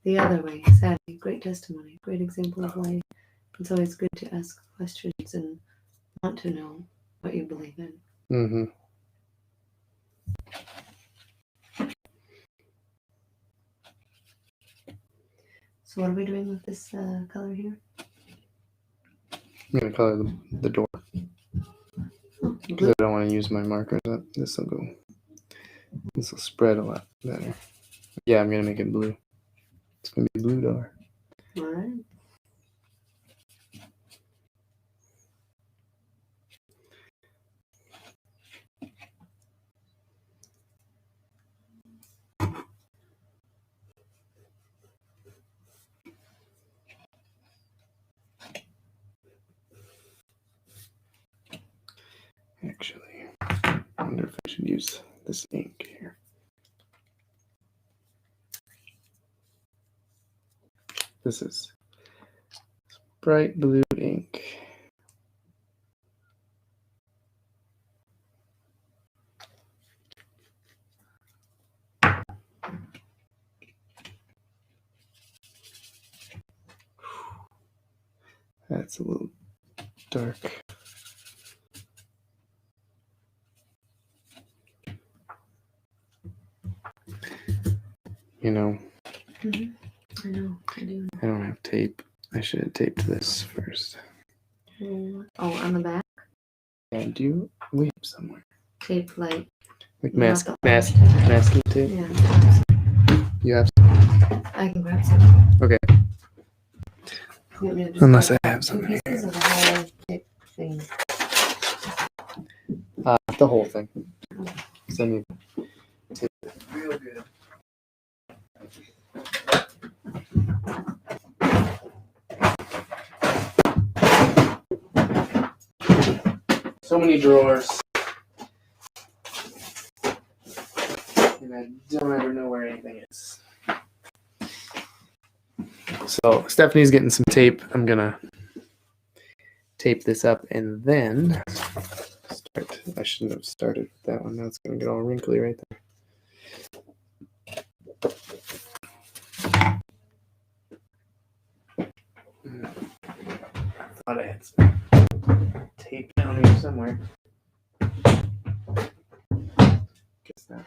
the other way. Sadly, great testimony, great example of why it's always good to ask questions and want to know what you believe in.
Mm-hmm.
So what are we doing with this color here?
I'm gonna color the door
Oh,
because
blue.
I don't want to use my markers up. This will spread a lot better. Yeah, I'm gonna make it blue. It's gonna be a blue door.
All right.
Actually, I wonder if I should use this ink here. This is bright blue ink. That's a little dark. You know,
I know. I do.
I don't have tape. I should have taped this first.
Oh, on the back?
And do we have somewhere?
Tape like not
masking tape?
Yeah.
You have
I can grab some.
Okay.
You want me to just
Unless I
grab
have some
two pieces
here.
of the whole tape thing.
The whole thing. So I need to tape it real good. So many drawers. And I don't ever know where anything is. So Stephanie's getting some tape. I'm gonna tape this up and then start. I shouldn't have started with that one. Now it's gonna get all wrinkly right there. I thought I had some tape down here somewhere. Guess not.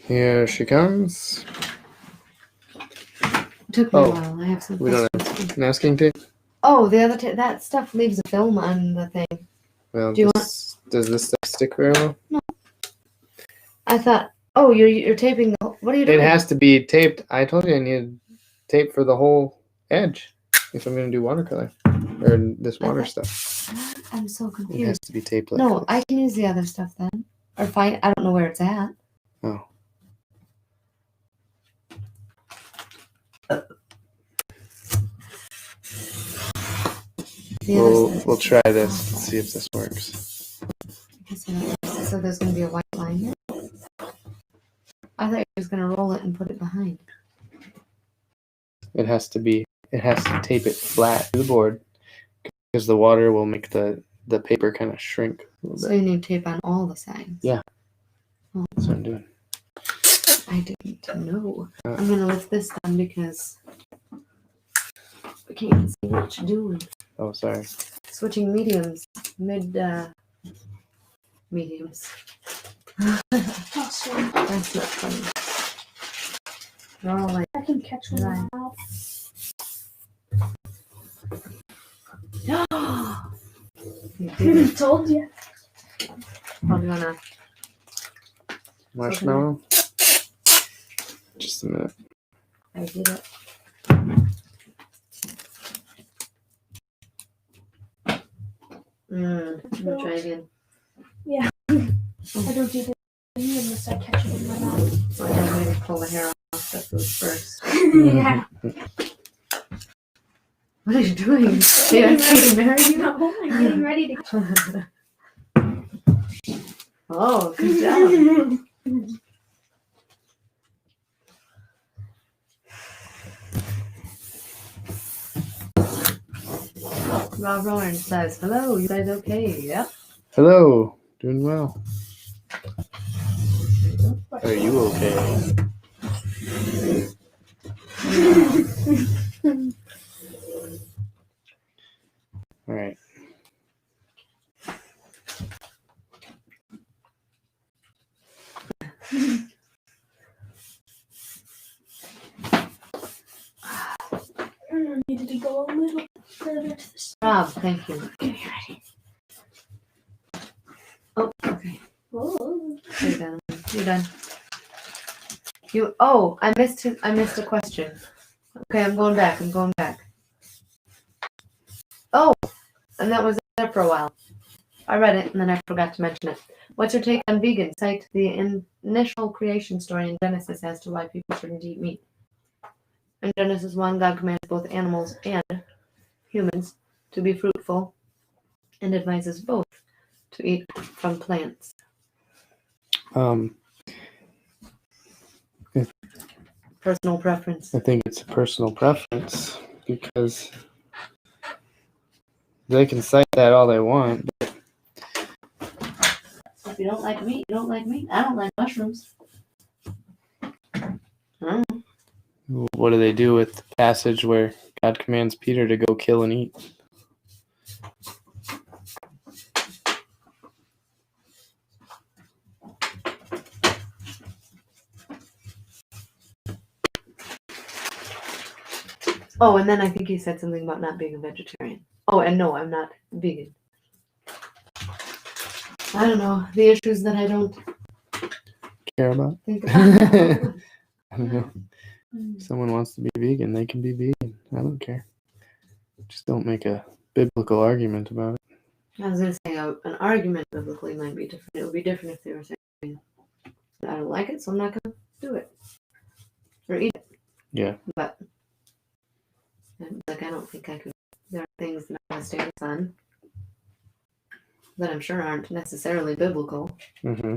Here she comes.
It took me a while. I have some
We don't
questions.
have masking tape?
Oh, the other that stuff leaves a film on the thing.
Well,
Do you
does this stuff stick very well?
No. I thought, oh, you're taping the. What are you doing?
It has to be taped. I told you I needed tape for the whole edge if I'm going to do watercolor or this water stuff.
I'm so
It has
confused.
to be taped like
No,
this.
I can use the other stuff then, or find. I don't know where it's at.
Oh. We'll try this and see if this works.
So there's going to be a white line here. I thought you were just going to roll it and put it behind.
It has to tape it flat to the board because the water will make the paper kind of shrink a little
So
bit.
you need tape on all the sides.
Yeah.
Oh.
That's what I'm doing.
I didn't know. I'm going to lift this down because I can't see what you're doing.
Oh, sorry.
Switching mediums, mediums. That's not funny. They're all like,
I can catch one
right.
now.
You did it.
Told you.
Oh, you wanna?
Marshmallow? Just a minute.
I did it. Let me try again.
I don't do that unless I catch it in my mouth.
So I'm going to pull the hair off the food first.
Yeah.
What are you doing? Yeah, getting married?
No, I'm getting ready to.
Oh, good job. Rob Orange says, hello, you guys okay? Yep.
Hello. Doing well. Are you okay? All right.
I needed to go a little further to the side.
Rob, thank you. Get me ready. Oh, okay.
Whoa.
You're done. You're done. I missed a question. Okay, I'm going back. Oh, and that was there for a while. I read it and then I forgot to mention it. What's your take on vegan? Cite the initial creation story in Genesis as to why people shouldn't eat meat. In Genesis 1, God commands both animals and humans to be fruitful and advises both to eat from plants. Personal preference.
I think it's a personal preference because they can cite that all they want.
If you don't like meat, you don't like meat. I don't like mushrooms.
What do they do with the passage where God commands Peter to go kill and eat?
Oh, and then I think he said something about not being a vegetarian. Oh, and no, I'm not vegan. I don't know. The issues that I don't
Care about?
think about.
I don't know. If someone wants to be vegan, they can be vegan. I don't care. Just don't make a biblical argument about it.
I was going to say an argument biblically might be different. It would be different if they were saying, I don't like it, so I'm not going to do it. Or eat it.
Yeah.
But, like, I don't think I could. There are things that I have a stance on that I'm sure aren't necessarily biblical.
Mm-hmm.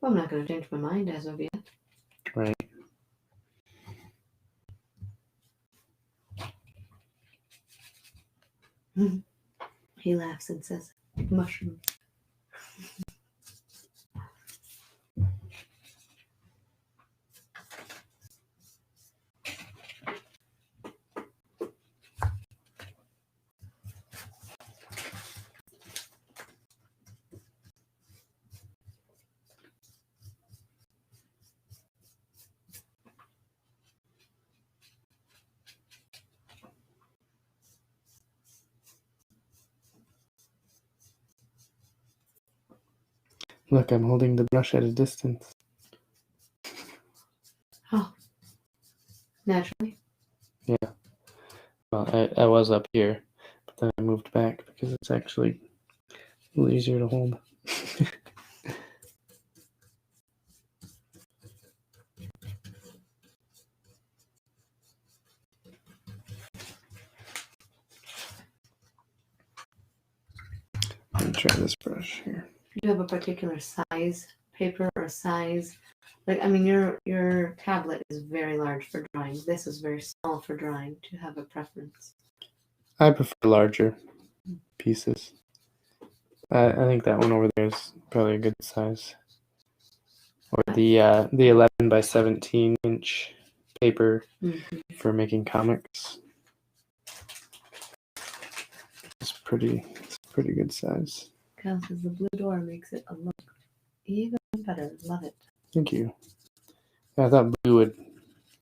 Well, I'm not going to change my mind as of yet.
Right.
He laughs and says, mushrooms.
Look, I'm holding the brush at a distance.
Oh. Naturally.
Yeah. Well, I was up here, but then I moved back because it's actually a little easier to hold. Let me try this brush here.
Do you have a particular size paper or size? Like, I mean, your tablet is very large for drawing. This is very small for drawing. Do you have a preference?
I prefer larger pieces. I think that one over there is probably a good size. Or the 11 by 17 inch paper for making comics. It's pretty good size.
Cal says the blue door makes it a look even better. Love it.
Thank you. I thought blue would be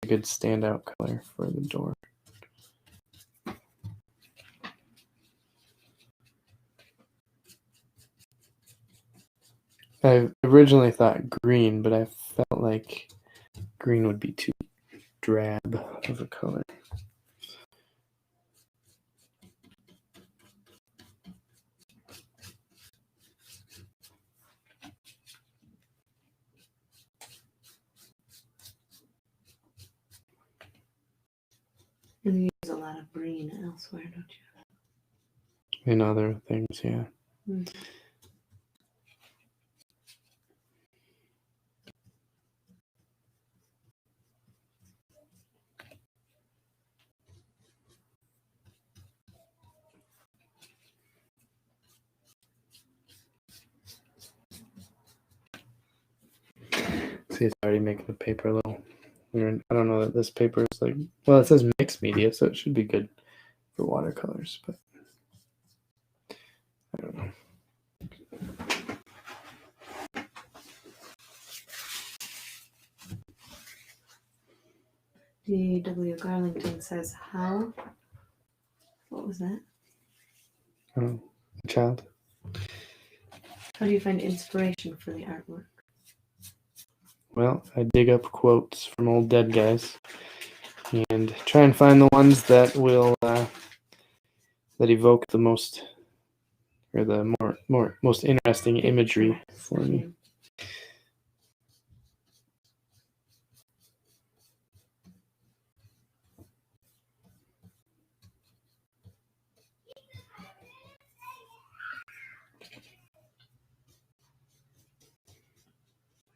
a good standout color for the door. I originally thought green, but I felt like green would be too drab of a color.
And you use a lot of green elsewhere, don't you?
And other things, yeah.
Mm.
See, it's already making the paper a little weird. I don't know that this paper is like, well, it says mixed media, so it should be good for watercolors, but I don't know.
D.W. Garlington says, how? What was that?
Oh, a child.
How do you find inspiration for the artwork?
Well, I dig up quotes from old dead guys and try and find the ones that will that evoke the most or the most interesting imagery for me.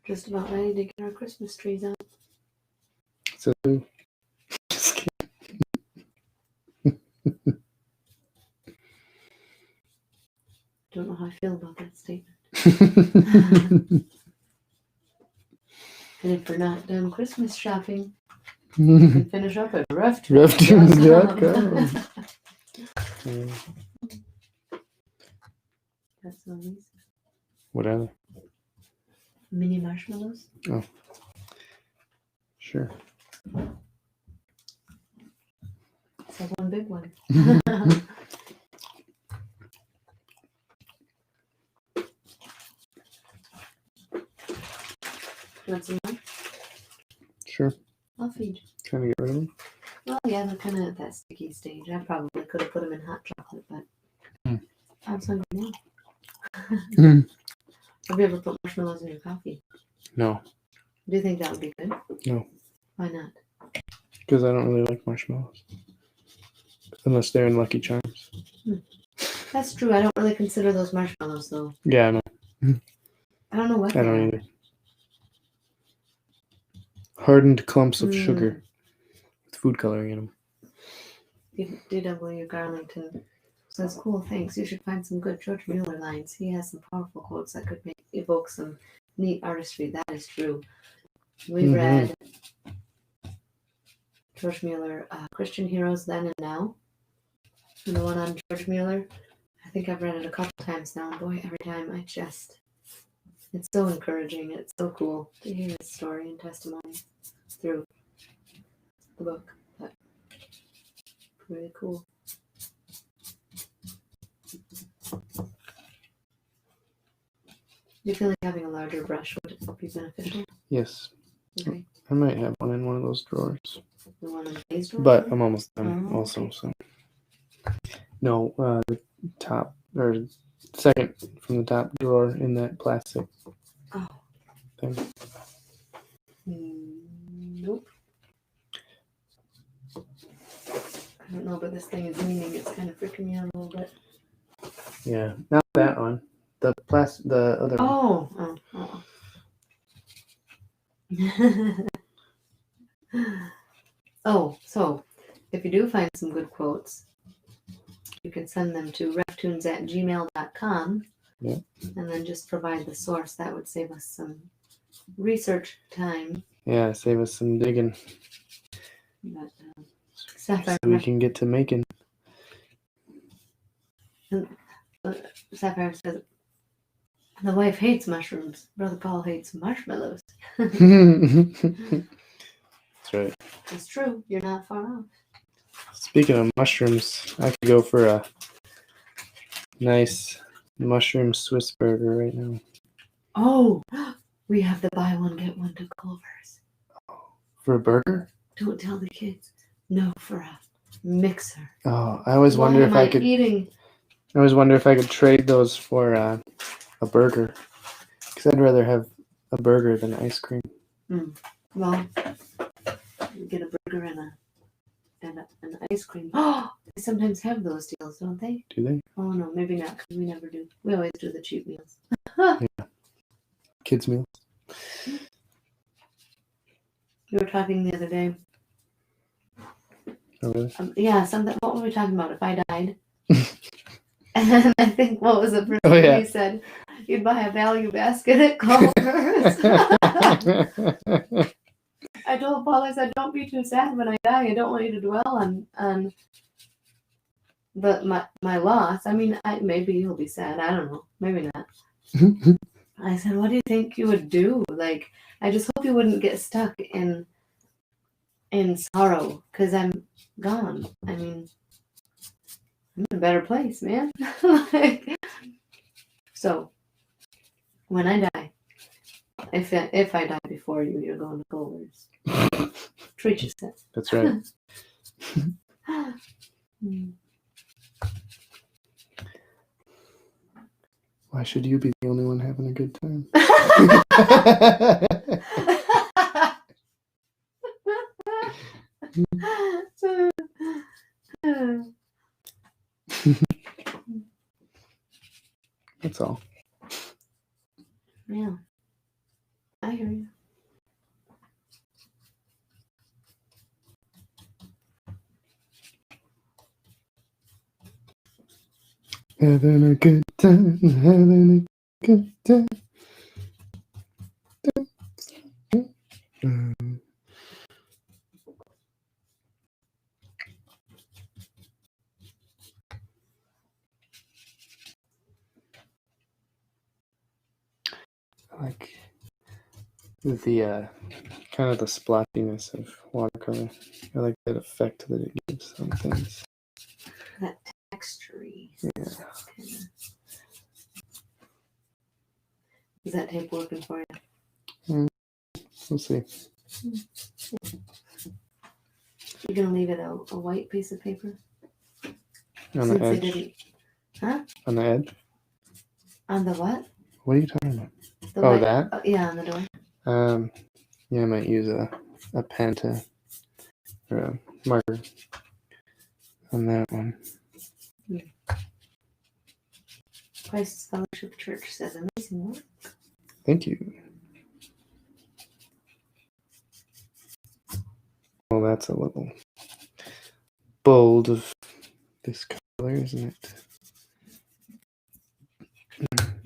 Just about ready to get our Christmas trees out.
So, just kidding.
Don't know how I feel about that statement. And if we're not done Christmas shopping, we can finish up at
Rough.com.
That's all these
What are they?
mini marshmallows.
Oh, sure.
It's like one big one. You want some more?
Sure.
I'll feed you.
Trying to get rid of them.
Well, yeah, they're kind of at that sticky stage. I probably could have put them in hot chocolate, but I was hungry now. Have you ever put marshmallows in your coffee?
No,
Do you think that would be good?
No.
Why not?
because I don't really like marshmallows. Unless they're in Lucky Charms.
That's true. I don't really consider those marshmallows, though.
Yeah, I know.
I don't know what
I
they
don't
are.
either. Hardened clumps of
Mm.
sugar with food coloring in them.
D.W. Garlington says, cool, thanks. You should find some good George Mueller lines. He has some powerful quotes that could evoke some neat artistry. That is true. We
Mhm.
read George Mueller, Christian Heroes Then and Now. And the one on George Mueller, I think I've read it a couple times now. And boy, every time it's so encouraging. It's so cool to hear his story and testimony through the book. But really cool. Do you feel like having a larger brush would be beneficial?
Yes.
Okay.
I might have one in one of those drawers.
The one in the base drawer?
But I'm almost done
Oh,
also,
okay.
so. No, the top, or second from the top drawer in that plastic
Oh.
thing.
Nope. I don't know, but this thing is leaning. It's kind of freaking me out a little bit.
Yeah, not that one. The other one.
Oh, so if you do find some good quotes, you can send them to reftunes@gmail.com.
Yeah.
And then just provide the source. That would save us some research time.
Yeah, save us some digging.
But,
So we can get to making.
Sapphire says, the wife hates mushrooms. Brother Paul hates marshmallows.
That's right.
It's true. You're not far off.
Speaking of mushrooms, I could go for a nice mushroom Swiss burger right now.
Oh, we have the buy one get one to Culver's.
For a burger?
Don't tell the kids. No, for a mixer.
Oh, I always
Why
wonder if
am
I
I
could.
eating?
I always wonder if I could trade those for a burger, because I'd rather have a burger than ice cream.
Well, you get a burger and an ice cream. Oh, they sometimes have those deals, don't they?
Do they?
Oh no, maybe not. 'Cause we never do. We always do the cheap meals.
Kids meals.
We were talking the other day.
Oh, really?
Yeah, something. What were we talking about? If I died, and I think what was the first
Oh,
thing
yeah.
he said? You'd buy a value basket at Culver's. I told Paul, I said, don't be too sad when I die. I don't want you to dwell on my loss. I mean, maybe you'll be sad. I don't know. Maybe not. I said, what do you think you would do? Like, I just hope you wouldn't get stuck in sorrow because I'm gone. I mean, I'm in a better place, man. So, when I die, if I die before you, you're going to Culver's. Treat yourself.
That's right. Why should you be the only one having a good time? That's all.
Yeah, I hear you.
Having a good time, having a good time. I like the kind of the splotchiness of watercolor. I like that effect that it gives on things.
That texture-y.
Yeah.
Is that tape working for you?
We'll see.
You're gonna leave it a white piece of paper?
On
Since
the
they
edge.
didn't. Huh?
On the edge?
On the what?
What are you talking about?
The
Oh,
white,
that?
yeah, on the door.
Yeah, I might use a pen or a marker on that one.
Christ's Fellowship Church says amazing work.
Thank you. Well, that's a little bold of this color, isn't it?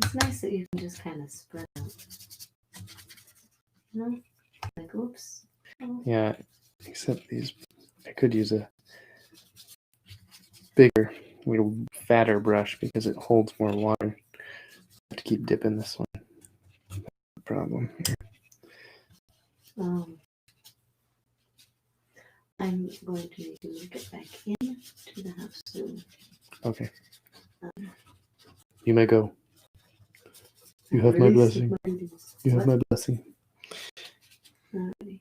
It's nice that you can just kind of spread out. You know? Like, oops. Oh.
Yeah, except these, I could use a bigger, little fatter brush because it holds more water. I have to keep dipping this one. That's the problem here.
I'm going to need you to get back into the house soon.
Okay. You may go. You have my blessing. You have my blessing.
Alrighty.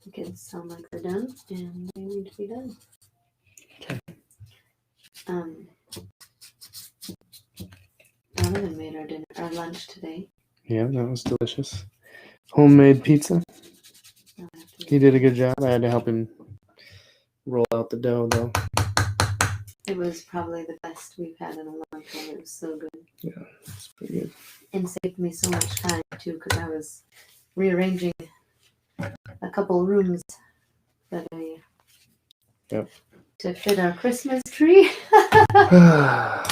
The kids sound like they're done, and they need to be done.
Okay.
Donovan made our lunch today.
Yeah, that was delicious. Homemade pizza. He did a good job. I had to help him roll out the dough, though.
It was probably the best we've had in a long time. It was so good.
Yeah, it's pretty good.
And saved me so much time, too, because I was rearranging a couple rooms that to fit our Christmas tree. We're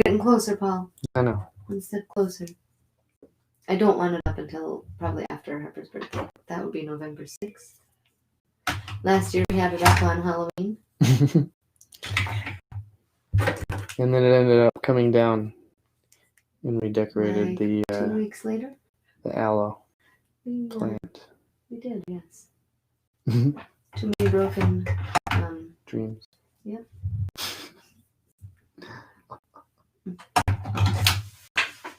getting closer, Paul.
I know.
One step closer. I don't want it up until probably after Harper's birthday. That would be November 6th. Last year we had it up on Halloween.
And then it ended up coming down and we decorated
Like 2 weeks later?
the aloe
We
plant.
We did, yes. Too many broken
dreams.
Yep.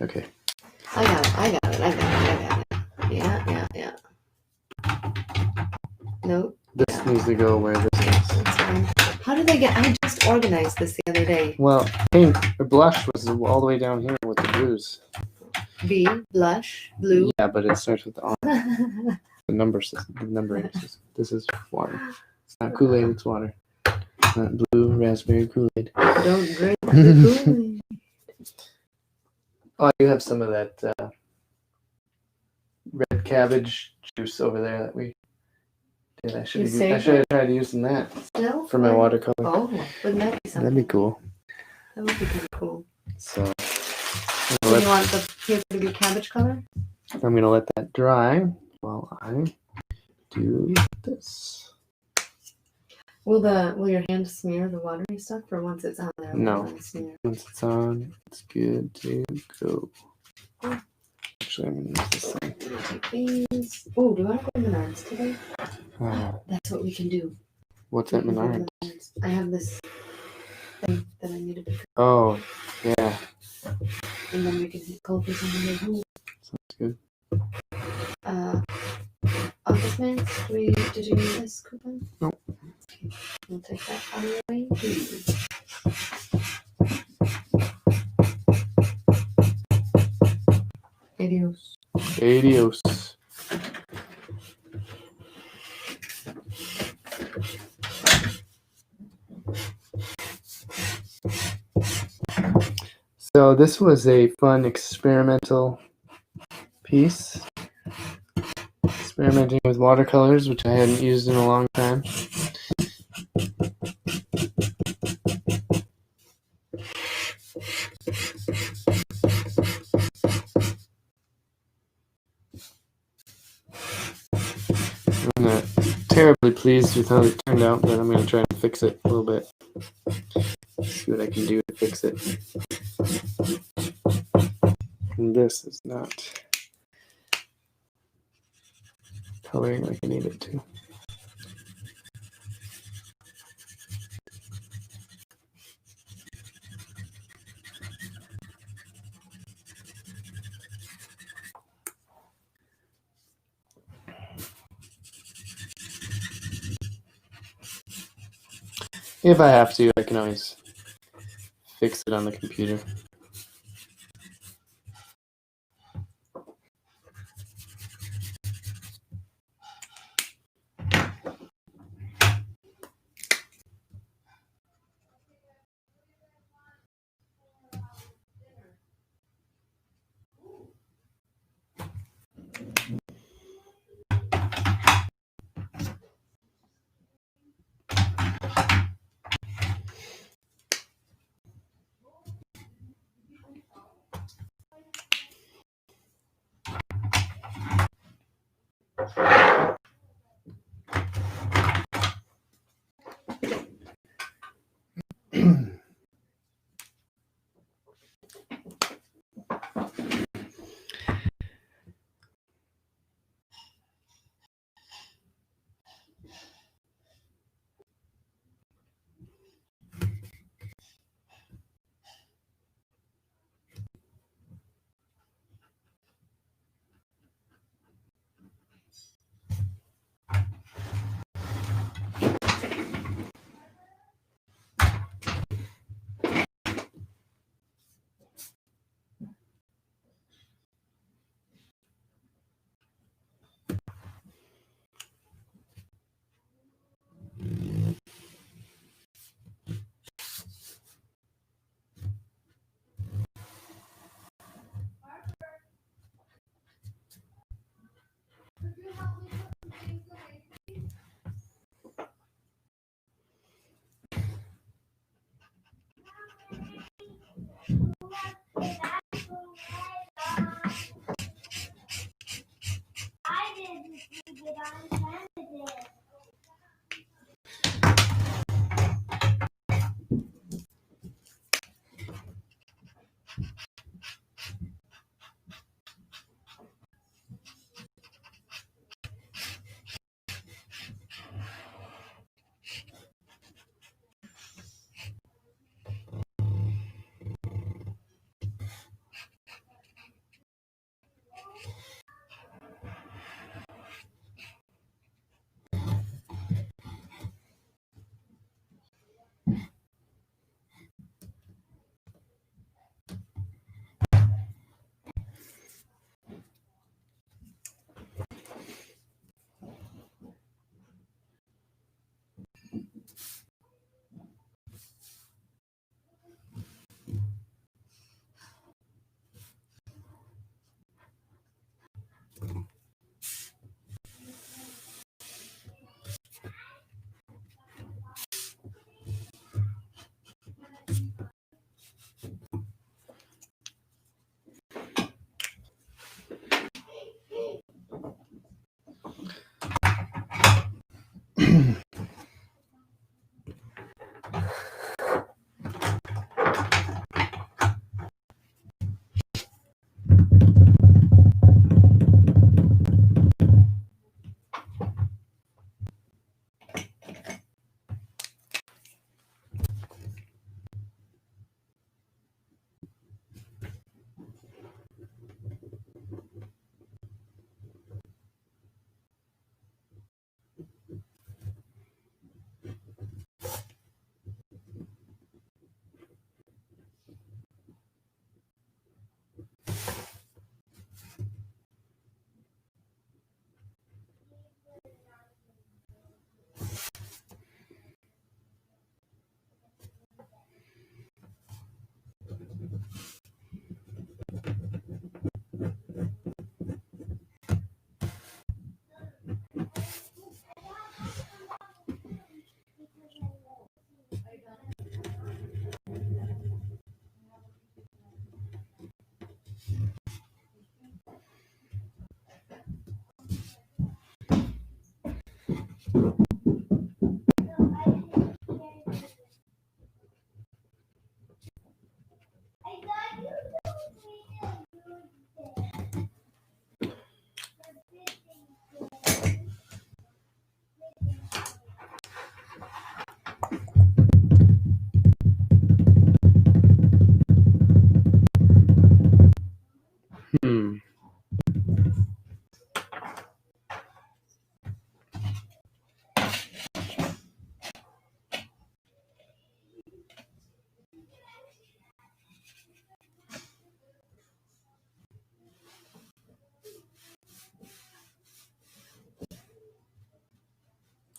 Okay.
I got it. Yeah. Nope.
This needs to go where this is.
That's fine. How did I just organized this the other day.
Well, pink or blush was all the way down here with the blues.
B, blush, blue.
Yeah, but it starts with the orange. The number system, the numbering system. This is water. It's not Kool-Aid, it's water. It's not blue raspberry Kool-Aid.
Don't drink the Kool-Aid.
Oh, you have some of that red cabbage juice over there that we did. I should have tried using that
Still?
for my watercolor.
Oh, wouldn't that be something?
That'd be cool.
That would be kind of cool.
So
So you want the paper to be cabbage color?
I'm gonna let that dry while I do this.
Will your hand smear the watery stuff, or once it's on there?
No.
Will it smear?
Once it's on, it's good to go. Actually, I'm gonna use this thing.
I'm gonna take these. Oh, do you want to go to Menards today? That's what we can do.
What's
We
at
can go to
Menards?
Menards. I have this thing that I need to pick up,
Oh, yeah.
and then we can hit Culver's on the way home.
Sounds good.
Office Max, did you use this coupon?
Nope.
Okay, we'll take that out of the way. Please. Adios.
Adios. So this was a fun experimental piece. Experimenting with watercolors, which I hadn't used in a long time. I'm not terribly pleased with how it turned out, but I'm going to try and fix it a little bit. See what I can do to fix it. And this is not coloring like I need it to. If I have to, I can always fix it on the computer. Hmm.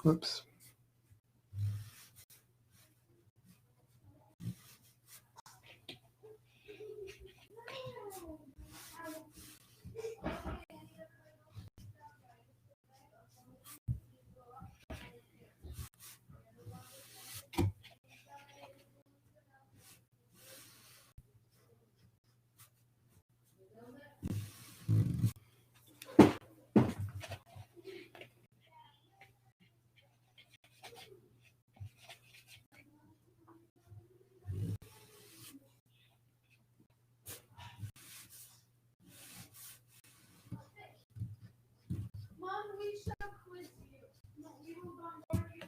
Whoops.
Mom, we should quiz you. No, we will bombard you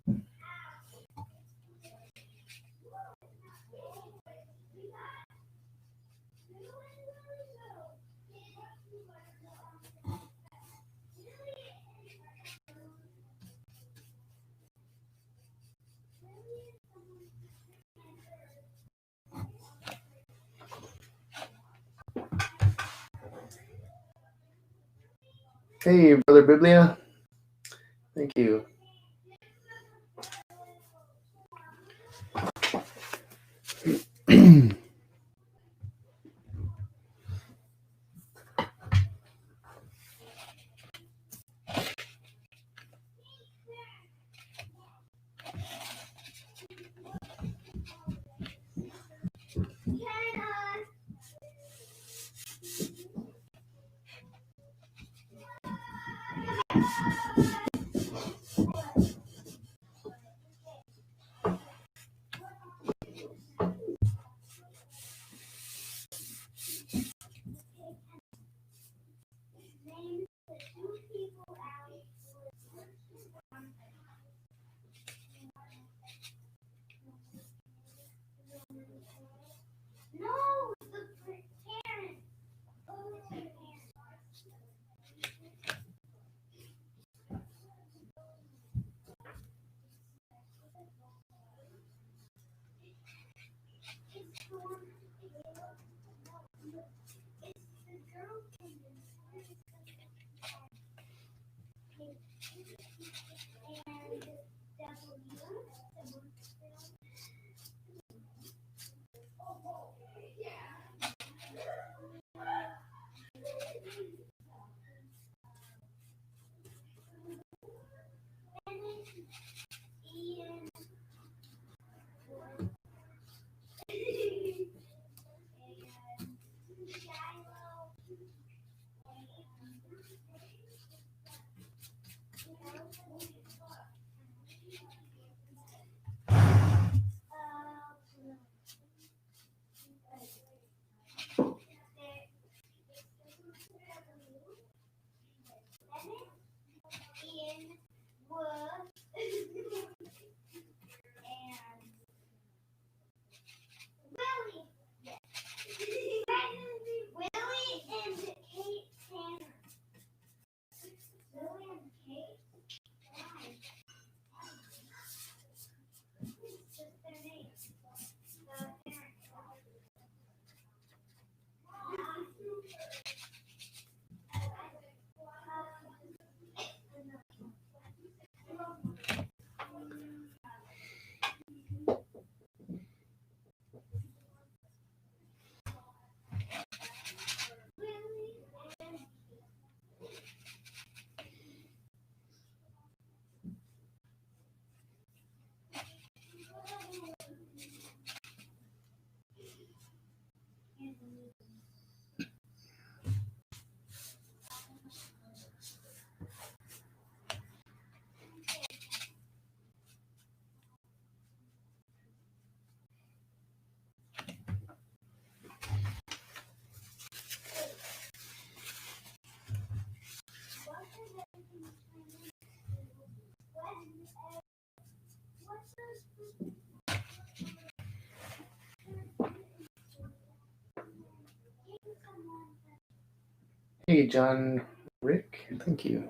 with
Hey, Brother Biblia. Thank you. Hey, John Rick. Thank you.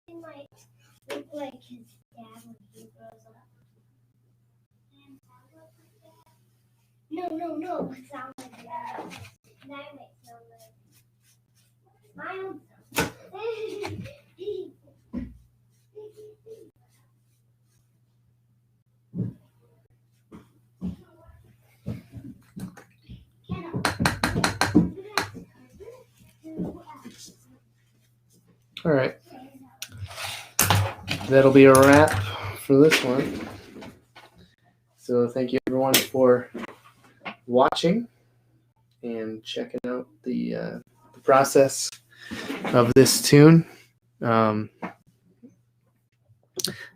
He might look like his dad when he grows up. No. Sound like that. That makes no sense. My own self.
All right. That'll be a wrap for this one. So thank you everyone for watching and checking out the process of this tune. I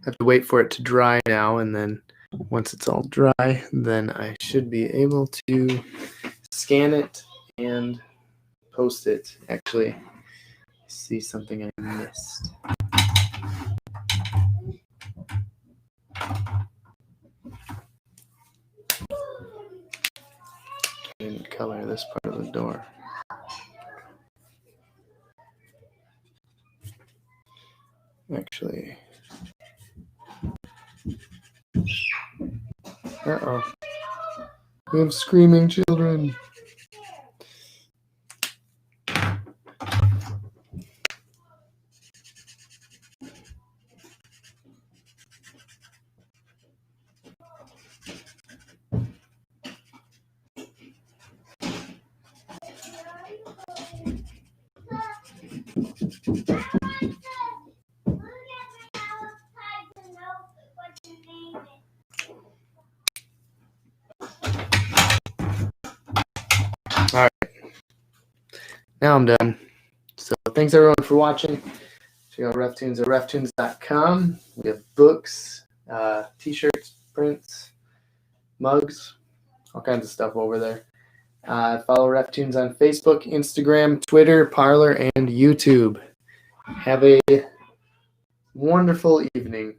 have to wait for it to dry now, and then once it's all dry, then I should be able to scan it and post it. Actually, I see something I missed. I didn't color this part of the door. Actually, uh-oh. We have screaming children. All right. Now I'm done. So thanks everyone for watching. Check out RefTunes at reftunes.com. We have books, t-shirts, prints, mugs, all kinds of stuff over there. Follow RefTunes on Facebook, Instagram, Twitter, Parler, and YouTube. Have a wonderful evening.